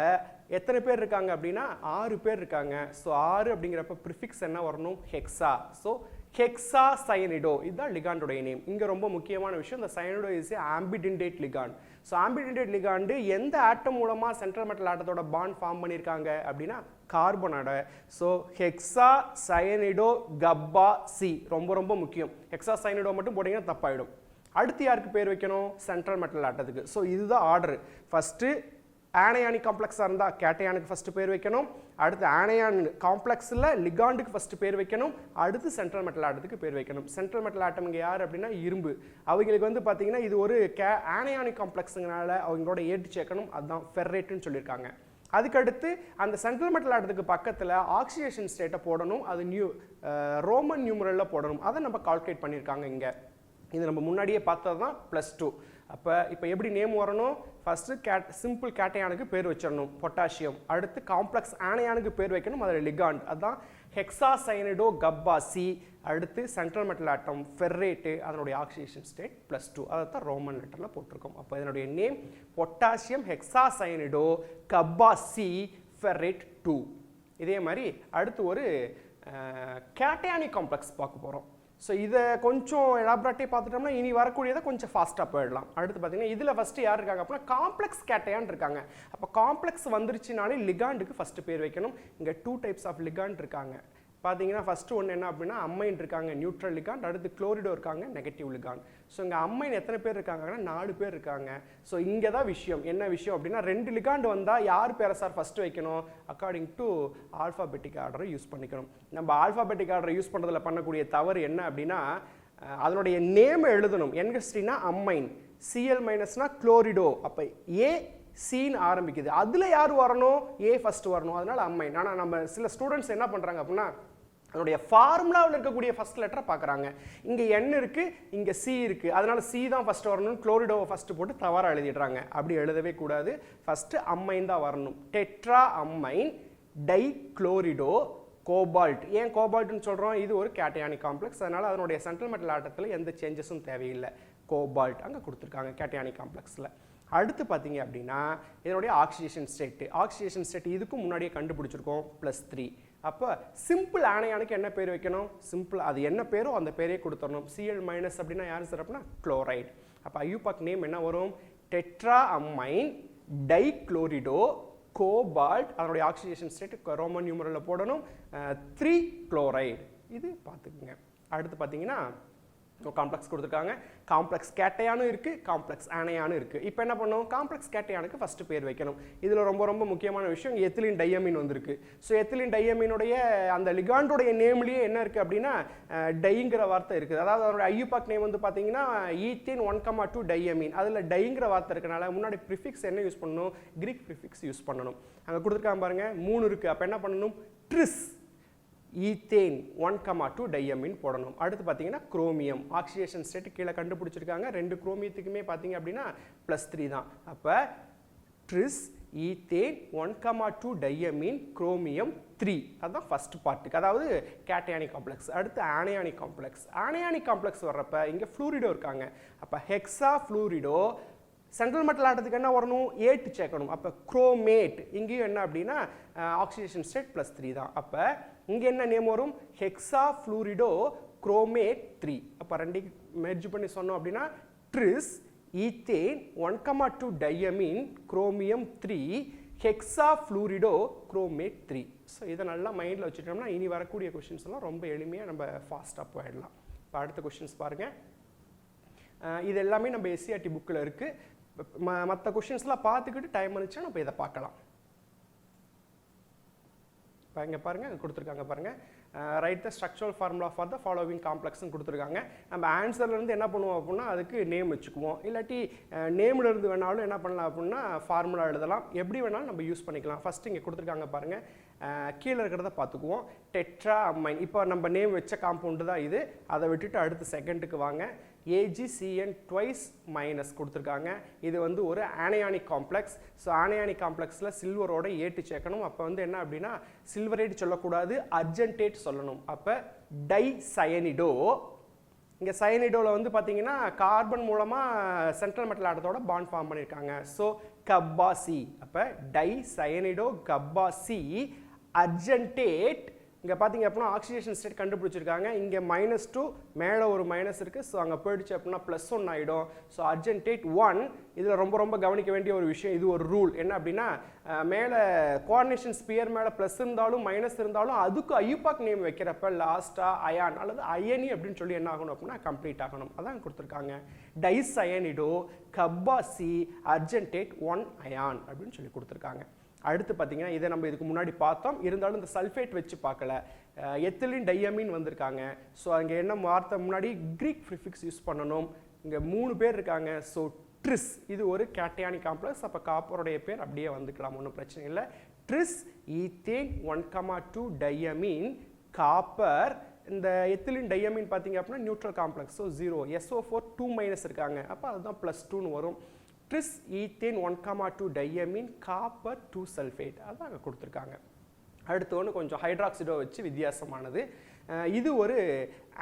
எத்தனை பேர் இருக்காங்க அப்படின்னா 6 பேர் இருக்காங்க. ஸோ 6 அப்படிங்கிறப்ப ப்ரிஃபிக்ஸ் என்ன வரணும், ஹெக்ஸா. ஸோ ஹெக்ஸா சயனிடோ, இதுதான் லிகாண்டோடைய நேம். இங்கே ரொம்ப முக்கியமான விஷயம், இந்த cyanido is ambidentate ligand. So ambidentate ligand எந்த ஆட்டம் மூலமாக சென்ட்ரல் மெட்டல் ஆட்டத்தோட பாண்ட் ஃபார்ம் பண்ணியிருக்காங்க அப்படின்னா கார்பனோட. So hexa cyanido kappa C ரொம்ப ரொம்ப முக்கியம். ஹெக்ஸா சயனிடோ மட்டும் போட்டிங்கன்னா தப்பாயிடும். அடுத்து யாருக்கு பேர் வைக்கணும், சென்ட்ரல் மெட்டல் ஆட்டத்துக்கு. ஸோ இதுதான் ஆர்டர். ஃபஸ்ட்டு ஆனையானிக் காம்ப்ளெக்ஸாக இருந்தால் கேட்டயானுக்கு ஃபஸ்ட்டு பேர் வைக்கணும், அடுத்து ஆனையான் காம்ப்ளெக்ஸில் லிகாண்டுக்கு ஃபஸ்ட்டு பேர் வைக்கணும், அடுத்து சென்ட்ரல் மெட்டல் ஆட்டத்துக்கு பேர் வைக்கணும். சென்ட்ரல் மெட்டல் ஆட்டம் இங்கே யார் அப்படின்னா இரும்பு. அவங்களுக்கு வந்து பார்த்தீங்கன்னா இது ஒரு ஆனையானிக் காம்ப்ளெக்ஸுங்கனால அவங்களோட ஏட்டு சேர்க்கணும், அதுதான் ஃபெர்ரேட்டுன்னு சொல்லியிருக்காங்க. அதுக்கடுத்து அந்த சென்ட்ரல் மெட்டல் ஆட்டத்துக்கு பக்கத்தில் ஆக்சிடேஷன் ஸ்டேட்டை போடணும், அது ரோமன் நியூமரலில் போடணும். அதை நம்ம கால்குலேட் பண்ணியிருக்காங்க இங்கே. இது நம்ம முன்னாடியே பார்த்தது தான் +2. இப்போ எப்படி நேம் வரணும், ஃபஸ்ட்டு சிம்பிள் கேட்டயானுக்கு பேர் வச்சிடணும் பொட்டாசியம், அடுத்து காம்ப்ளெக்ஸ் ஆனையானுக்கு பேர் வைக்கணும், அதில் லிகாண்ட், அதுதான் ஹெக்ஸாசைனடோ கப்பா சி, அடுத்து சென்ட்ரல் மெட்டல் ஆட்டம் ஃபெர்ரேட்டு, அதனுடைய ஆக்சிடேஷன் ஸ்டேட் +2, அதை தான் ரோமன் லெட்டரில் போட்டிருக்கோம். அப்போ இதனுடைய நேம் பொட்டாசியம் ஹெக்ஸாசைனடோ கப்பா சி ஃபெர்ரேட் 2. இதே மாதிரி அடுத்து ஒரு கேட்டயானிக் காம்ப்ளெக்ஸ் பார்க்க போகிறோம். ஸோ இதை கொஞ்சம் எலாபரேட்டே பார்த்துட்டோம்னா இனி வரக்கூடியதை கொஞ்சம் ஃபாஸ்ட்டாக போயிடலாம். அடுத்து பார்த்தீங்கன்னா இதில் ஃபஸ்ட்டு யார் இருக்காங்க அப்படின்னா காம்ப்ளெக்ஸ் கேட்டையான் இருக்காங்க. அப்போ காம்ப்ளெக்ஸ் வந்துருச்சுனாலே லிகாண்டுக்கு ஃபஸ்ட்டு பேர் வைக்கணும். இங்கே 2 டைப்ஸ் ஆஃப் லிகாண்ட் இருக்காங்க. பார்த்தீங்கன்னா ஃபஸ்ட்டு ஒன்று என்ன அப்படின்னா அம்மைன் இருக்காங்க, நியூட்ரல் லிகாண்ட், அடுத்து குளோரிடோ இருக்காங்க, நெகட்டிவ் லிகாண்ட். ஸோ இங்கே அம்மைன் எத்தனை பேர் இருக்காங்கன்னா 4 பேர் இருக்காங்க. ஸோ இங்கே தான் விஷயம், என்ன விஷயம் அப்படின்னா 2 லிகாண்ட் வந்தால் யார் பேரை சார் ஃபஸ்ட்டு வைக்கணும், அக்கார்டிங் டு ஆல்ஃபாபெட்டிக் ஆர்டரை யூஸ் பண்ணிக்கணும். நம்ம ஆல்ஃபாபெட்டிக் ஆர்டரை யூஸ் பண்ணுறதுல பண்ணக்கூடிய தவறு என்ன அப்படின்னா அதனுடைய நேமை எழுதணும். என்கஸ்டினா அம்மைன், Cl- குளோரிடோ, அப்போ ஏ சீன்னு ஆரம்பிக்குது, அதில் யார் வரணும், ஏ ஃபஸ்ட்டு வரணும், அதனால் அம்மைன். ஆனால் நம்ம சில ஸ்டூடெண்ட்ஸ் என்ன பண்ணுறாங்க அப்படின்னா அதனுடைய ஃபார்முலாவில் இருக்கக்கூடிய ஃபஸ்ட் லெட்டரை பார்க்குறாங்க. இங்கே N இருக்குது, இங்கே C இருக்குது, அதனால் C தான் ஃபஸ்ட்டு வரணும், குளோரிடோவை ஃபஸ்ட்டு போட்டு தவறாக எழுதிடுறாங்க. அப்படி எழுதவே கூடாது, ஃபஸ்ட்டு அம்மைன் தான் வரணும். Tetra ammine di chlorido cobalt. ஏன் கோபால்ட்னு சொல்கிறோம், இது ஒரு கேட்டயானிக் காம்ப்ளெக்ஸ், அதனால் அதனுடைய சென்ட்ரல் மெட்டல் ஆட்டத்தில் எந்த சேஞ்சஸும் தேவையில்லை. கோபால்ட் அங்கே கொடுத்துருக்காங்க கேட்டயானிக் காம்ப்ளெக்ஸில். அடுத்து பார்த்தீங்க அப்படின்னா இதனுடைய ஆக்சிடேஷன் ஸ்டேட் இதுக்கும் முன்னாடியே கண்டுபிடிச்சிருக்கோம் +3. அப்போ சிம்பிள் ஆனையானுக்கு என்ன பேர் வைக்கணும்? சிம்பிள் அது என்ன பேரோ அந்த பேரே கொடுத்துடணும். Cl மைனஸ் அப்படின்னா யார் சார் அப்படின்னா குளோரைடு. அப்போ IUPAC நேம் என்ன வரும்? டெட்ரா அமைன் டைக்ளோரிடோ கோபால்ட், அதனுடைய ஆக்சிடேஷன் ஸ்டேட் ரோமன் நியூமரலில் போடணும் 3 குளோரைடு. இது பார்த்துக்குங்க. அடுத்து பார்த்தீங்கன்னா காம்ப்ளெக்ஸ் கொடுத்துருக்காங்க. காம்ப்ளெக்ஸ் கேட்டையானும் இருக்குது, காம்ப்ளெக்ஸ் ஆனையானும் இருக்குது. இப்போ என்ன பண்ணும்? காம்ப்ளெக்ஸ் கேட்டையானுக்கு ஃபஸ்ட்டு பேர் வைக்கணும். இதில் ரொம்ப ரொம்ப முக்கியமான விஷயம் எத்திலின் டையமின் வந்திருக்கு. ஸோ எத்திலின் டையமினுடைய அந்த லிகாண்டோடைய நேம்லேயே என்ன இருக்குது அப்படின்னா டைங்கிற வார்த்தை இருக்குது. அதாவது அதோட IUPAC நேம் வந்து பார்த்தீங்கன்னா ஈத்தேன் 1,2 டையமின். அதில் டைங்கிற வார்த்தை இருக்கனால முன்னாடி ப்ரிஃபிக்ஸ் என்ன யூஸ் பண்ணணும்? கிரீக் ப்ரிஃபிக்ஸ் யூஸ் பண்ணணும். அங்கே கொடுத்துருக்காங்க பாருங்கள் 3 இருக்குது. அப்போ என்ன பண்ணணும்? ட்ரிஸ் ஈத்தேன் 1,2 டையமின் போடணும். அடுத்து பார்த்தீங்கன்னா குரோமியம் ஆக்சிடேஷன் ஸ்டேட் கீழே கண்டுபிடிச்சிருக்காங்க. 2 குரோமியத்துக்குமே பார்த்தீங்க அப்படின்னா +3 தான். அப்போ ட்ரிஸ் ஈத்தேன் 1,2 டையமின் குரோமியம் 3. அதுதான் ஃபர்ஸ்ட் பார்ட்டுக்கு, அதாவது கேட்டையானிக் காம்ப்ளெக்ஸ். அடுத்து ஆனையானிக் காம்ப்ளெக்ஸ். ஆனையானிக் காம்ப்ளெக்ஸ் வர்றப்ப இங்கே ஃப்ளூரிடோ இருக்காங்க. அப்போ ஹெக்ஸா ஃப்ளூரிடோ சென்ட்ரல் மெட்டல் ஆட்டத்துக்கு என்ன வரணும்? 8 சேர்க்கணும். அப்போ குரோமேட் இங்கேயும் என்ன அப்படின்னா ஆக்சிடேஷன் ஸ்டேட் +3 தான். அப்போ இங்கே என்ன நேம் வரும்? Hexa fluorido chromate 3. அப்போ ரெண்டையும் மெர்ஜ் பண்ணி சொன்னோம் அப்படின்னா tris ethane 1,2 diamine chromium 3 hexa fluorido chromate 3. So இதை நல்லா மைண்டில் வச்சுட்டோம்னா இனி வரக்கூடிய கொஷின்ஸ் எல்லாம் ரொம்ப எளிமையாக நம்ம ஃபாஸ்ட்டாக போயிடலாம். இப்போ அடுத்த கொஷின்ஸ் பாருங்கள். இது எல்லாமே நம்ம SCERT புக்கில் இருக்குது. மற்ற கொஷின்ஸ்லாம் பார்த்துக்கிட்டு டைம் இருந்துச்சுன்னா நம்ம இதை பார்க்கலாம். இப்போ இங்கே பாருங்கள் கொடுத்துருக்காங்க பாருங்கள். Write the structural formula for the following காம்ப்ளெக்ஸ்னு கொடுத்துருக்காங்க. நம்ம ஆன்சர்லேருந்து என்ன பண்ணுவோம் அப்படின்னா அதுக்கு நேம் வச்சுக்குவோம். இல்லாட்டி நேம்லேருந்து வேணாலும் என்ன பண்ணலாம் அப்படின்னா ஃபார்முலா எழுதலாம். எப்படி வேணாலும் நம்ம யூஸ் பண்ணிக்கலாம். ஃபஸ்ட்டு இங்கே கொடுத்துருக்காங்க பாருங்கள். கீழே இருக்கிறத பார்த்துக்குவோம். Tetra amine. இப்போ நம்ம நேம் வச்ச காம்பவுண்டு தான் இது. அதை விட்டுட்டு அடுத்து செகண்டுக்கு வாங்க. AgCN ட்வைஸ் மைனஸ் கொடுத்துருக்காங்க. இது வந்து ஒரு ஆனையானிக் காம்ப்ளெக்ஸ். ஸோ ஆனையானிக் காம்ப்ளெக்ஸில் சில்வரோட 8 சேர்க்கணும். அப்போ வந்து என்ன அப்படின்னா சில்வரேட் சொல்லக்கூடாது, அர்ஜென்டேட் சொல்லணும். அப்போ டை சயனிடோ. இங்கே சயனிடோவில் வந்து பார்த்தீங்கன்னா கார்பன் மூலமாக சென்ட்ரல் மெட்டல் ஆட்டத்தோட பாண்ட் ஃபார்ம் பண்ணியிருக்காங்க. ஸோ கப்பாசி. அப்போ டை சயனிடோ கப்பாசி அர்ஜென்டேட். இங்கே பார்த்தீங்க அப்படின்னா ஆக்சிடேஷன் ஸ்டேட் கண்டுபிடிச்சிருக்காங்க. இங்கே -2 மேலே ஒரு மைனஸ் இருக்குது. ஸோ அங்கே போயிடுச்சு அப்படின்னா +1 ஆகிடும். ஸோ அர்ஜென்டேட் 1. இதில் ரொம்ப ரொம்ப கவனிக்க வேண்டிய ஒரு விஷயம், இது ஒரு ரூல் என்ன அப்படின்னா மேலே கோஆர்டினேஷன் ஸ்பியர் மேலே ப்ளஸ் இருந்தாலும் மைனஸ் இருந்தாலும் அதுக்கு IUPAC நேம் வைக்கிறப்ப லாஸ்ட்டாக அயான் அல்லது அயனி அப்படின்னு சொல்லி என்ன ஆகணும் அப்படின்னா கம்ப்ளீட் ஆகணும். அதான் கொடுத்துருக்காங்க. டைஸ் அயனிடோ கப்பாசி அர்ஜென்டேட் 1 அயான் அப்படின்னு சொல்லி கொடுத்துருக்காங்க. அடுத்து பார்த்தீங்கன்னா இதை நம்ம இதுக்கு முன்னாடி பார்த்தோம், இருந்தாலும் இந்த சல்ஃபேட் வச்சு பார்க்கல. எத்திலின் டையமின் வந்திருக்காங்க. ஸோ அங்கே என்ன வார்த்தை முன்னாடி கிரீக் ப்ரிஃபிக்ஸ் யூஸ் பண்ணணும். இங்கே 3 பேர் இருக்காங்க. ஸோ ட்ரிஸ் இது ஒரு கேட்டையானிக் காம்ப்ளெக்ஸ். அப்போ காப்பருடைய பேர் அப்படியே வந்துக்கலாம், ஒன்றும் பிரச்சனை இல்லை. ட்ரிஸ் ஈத்தேன் 1,2 டையமின் காப்பர். இந்த எத்திலின் டையமின் பார்த்தீங்க அப்படின்னா நியூட்ரல் காம்ப்ளெக்ஸ். ஸோ 0 SO4 2- இருக்காங்க. அப்போ அதுதான் +2ன்னு வரும். ட்ரிஸ் ஈத்தேன் 1,2 டையமின் காப்பர் 2 சல்ஃபேட். அதான் அங்கே கொடுத்துருக்காங்க. அடுத்து ஒன்று கொஞ்சம் ஹைட்ராக்சிடோ வச்சு வித்தியாசமானது. இது ஒரு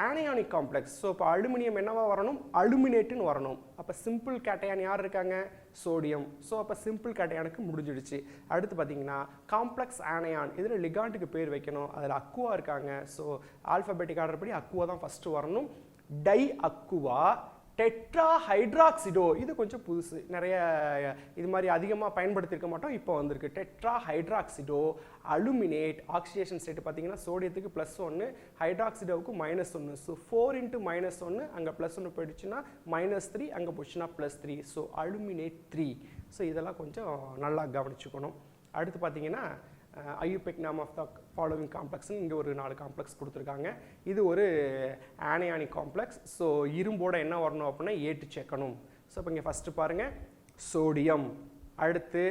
ஆனையானிக் காம்ப்ளெக்ஸ். ஸோ இப்போ அலுமினியம் என்னவா வரணும்? அலுமினேட்டுன்னு வரணும். அப்போ சிம்பிள் கேட்டையான் யார் இருக்காங்க? சோடியம். ஸோ அப்போ சிம்பிள் கேட்டையானுக்கு முடிஞ்சிடுச்சு. அடுத்து பார்த்தீங்கன்னா காம்ப்ளெக்ஸ் ஆனையான். இதில் லிகாண்டுக்கு பேர் வைக்கணும். அதில் அக்குவா இருக்காங்க. ஸோ ஆல்ஃபபெட்டிக் ஆர்டர் படி அக்குவா தான் ஃபஸ்ட்டு வரணும். Di aqua tetra hydroxido. இது கொஞ்சம் புதுசு, நிறைய இது மாதிரி அதிகமாக பயன்படுத்தியிருக்க மாட்டோம், இப்போ வந்திருக்கு. Tetra hydroxido aluminate. Oxidation state பார்த்தீங்கன்னா சோடியத்துக்கு +1, ஹைட்ராக்சிடோவுக்கு -1. ஸோ 4 × -1 அங்கே +1 போயிடுச்சுன்னா -3, அங்கே போச்சுன்னா +3. So aluminate 3. ஸோ இதெல்லாம் கொஞ்சம் நல்லா கவனிச்சுக்கணும். அடுத்து பார்த்தீங்கன்னா IUPAC name of the following காம்ப்ளெக்ஸ்னு இங்கே ஒரு 4 காம்ப்ளெக்ஸ் கொடுத்துருக்காங்க. இது ஒரு ஆனையானிக் காம்ப்ளெக்ஸ். ஸோ இரும்போட என்ன வரணும் அப்படின்னா 8 சேர்க்கணும். ஸோ இப்போ இங்கே ஃபஸ்ட்டு பாருங்கள் சோடியம். அடுத்து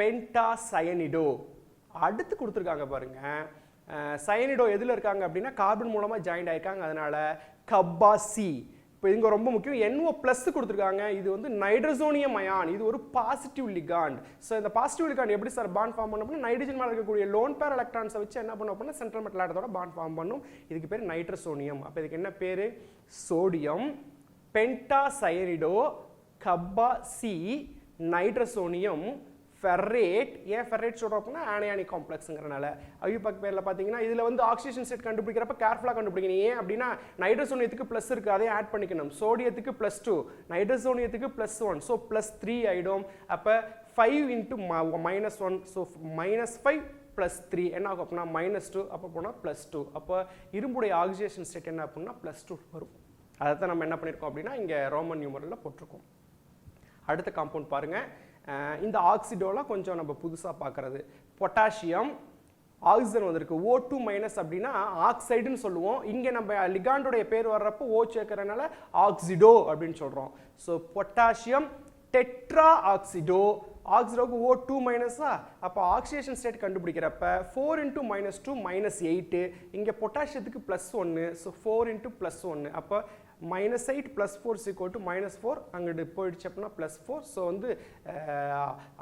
பென்டாசயனிடோ. அடுத்து கொடுத்துருக்காங்க பாருங்கள் சயனிடோ எதில் இருக்காங்க அப்படின்னா கார்பன் மூலமாக ஜாயிண்ட் ஆகிருக்காங்க. அதனால் கப்பாசி. இப்போ இங்கே ரொம்ப முக்கியம் NO+ கொடுத்துருக்காங்க. இது வந்து நைட்ரசோனியம் அயான். இது ஒரு பாசிட்டிவ் லிகாண்ட். ஸோ இந்த பாசிட்டிவ் லிகாண்ட் எப்படி சார் பாண்ட் ஃபார்ம் பண்ண அப்படின்னா நைட்ரஜன் மேலே இருக்கக்கூடிய லோன் பேர் எலக்ட்ரான்ஸை வச்சு என்ன பண்ணும் அப்படின்னா சென்ட்ரல் மெட்டல் ஆட்டத்தோட பாண்ட் ஃபார்ம் பண்ணும். இதுக்கு பேர் நைட்ரசோனியம். அப்போ இதுக்கு என்ன பேர்? சோடியம் பென்டாசயனிடோ கப்பாசி நைட்ரசோனியம் ஃபெர்ரேட். ஏன் ஃபெர்ரேட் சொல்கிறோம் அப்படின்னா ஆனையானிக் காம்ப்ளெக்ஸுங்கிறனால. ஐயூபாக் பேரில் பார்த்தீங்கன்னா இதில் வந்து ஆக்சிஜன் ஸ்டேட் கண்டுபிடிக்கிறப்ப கேர்ஃபுல்லாக கண்டுபிடிக்கணும். ஏன் அப்படின்னா நைட்ரசோனியத்துக்கு ப்ளஸ் இருக்குது, அதையும் ஆட் பண்ணிக்கணும். சோடியத்துக்கு +2, நைட்ரசோனியத்துக்கு +1, ஸோ +3 ஆகிடும். அப்போ 5 × -1, ஸோ -5 +3 என்ன ஆகும் அப்படின்னா -2, அப்போ போனால் +2. அப்போ இரும்புடைய ஆக்சிஜேஷன் ஸ்டேட் என்ன அப்படின்னா +2 வரும். அதை தான் நம்ம என்ன பண்ணியிருக்கோம் அப்படின்னா இங்கே ரோமன் நியூமரலில் போட்டிருக்கோம். அடுத்த காம்பவுண்ட் பாருங்கள். இந்த ஆக்சிடோலாம் கொஞ்சம் நம்ம புதுசாக பார்க்குறது. பொட்டாசியம், ஆக்சிஜன் வந்திருக்கு, O2- அப்படின்னா ஆக்சைடுன்னு சொல்லுவோம். இங்கே நம்ம லிகாண்டோடைய பேர் வர்றப்போ O சேர்க்கறதுனால ஆக்சிடோ அப்படின்னு சொல்கிறோம். ஸோ பொட்டாசியம் டெட்ரா ஆக்சிடோ, ஆக்சிடோக்கு O2-ஆ, அப்போ ஆக்சிடேஷன் ஸ்டேட் கண்டுபிடிக்கிறப்ப 4 × -2 -8, இங்கே பொட்டாசியத்துக்கு +1, ஸோ 4 × +1, அப்போ -8 + 4 = -4, அங்கிட்டு போயிடுச்சு அப்படின்னா +4. ஸோ வந்து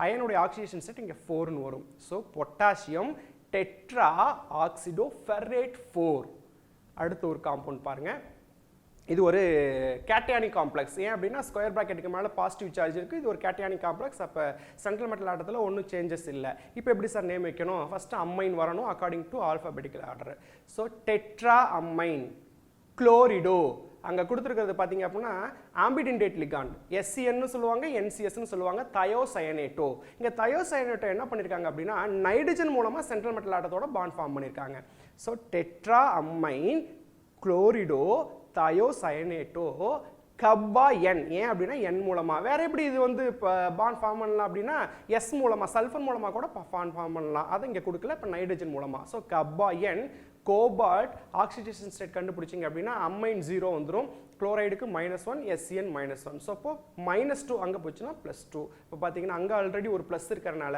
அயனுடைய ஆக்சிடேஷன் ஸ்டேட் இங்கே 4ன்னு வரும். So potassium tetra oxido ferrate 4. அடுத்து ஒரு காம்பவுண்ட் பாருங்கள். இது ஒரு கேட்டயானிக் காம்ப்ளெக்ஸ். ஏன் அப்படின்னா ஸ்கொயர் ப்ராக்கெட்டுக்கு மேலே பாசிட்டிவ் சார்ஜ் இருக்குது. இது ஒரு கேட்டயானிக் காம்ப்ளெக்ஸ். அப்போ சென்ட்ரல் மெட்டல் ஆட்டத்தில் ஒன்றும் சேஞ்சஸ் இல்லை. இப்போ எப்படி சார் நேம் வைக்கணும்? ஃபஸ்ட்டு அம்மைன் வரணும் according to alphabetical order. So tetra ammine குளோரிடோ. அங்கே கொடுத்துருக்கிறது பார்த்தீங்க அப்படின்னா ஆம்பிடென்டேட் லிகாண்ட், SCN சொல்லுவாங்க, NCSன்னு சொல்லுவாங்க, தயோசயனேட்டோ. இங்கே தயோசயனேட்டோ என்ன பண்ணியிருக்காங்க அப்படின்னா நைட்ரஜன் மூலமாக சென்ட்ரல் மெட்டல் ஆட்டத்தோட பாண்ட் ஃபார்ம் பண்ணியிருக்காங்க. ஸோ டெட்ரா அம்மைன் குளோரிடோ தயோசயனேட்டோ கப்பா N. ஏன் அப்படின்னா N மூலமாக. வேற எப்படி இது வந்து இப்போ பாண்ட் ஃபார்ம் பண்ணலாம் அப்படின்னா S மூலமாக, சல்ஃபர் மூலமாக கூட பாண்ட் ஃபார்ம் பண்ணலாம். அதை இங்கே கொடுக்கல, இப்போ நைட்ரஜன் மூலமாக. ஸோ கப்பா N. கோபால்ட் ஆக்சிடேஷன் ஸ்டேட் கண்டுபிடிச்சிங்க அப்படின்னா அம்மைன் 0 வந்துடும், குளோரைடுக்கு -1, SCN -1. ஸோ அப்போ -2 அங்கே போச்சுன்னா +2. இப்போ பார்த்தீங்கன்னா அங்கே ஆல்ரெடி ஒரு ப்ளஸ் இருக்கிறனால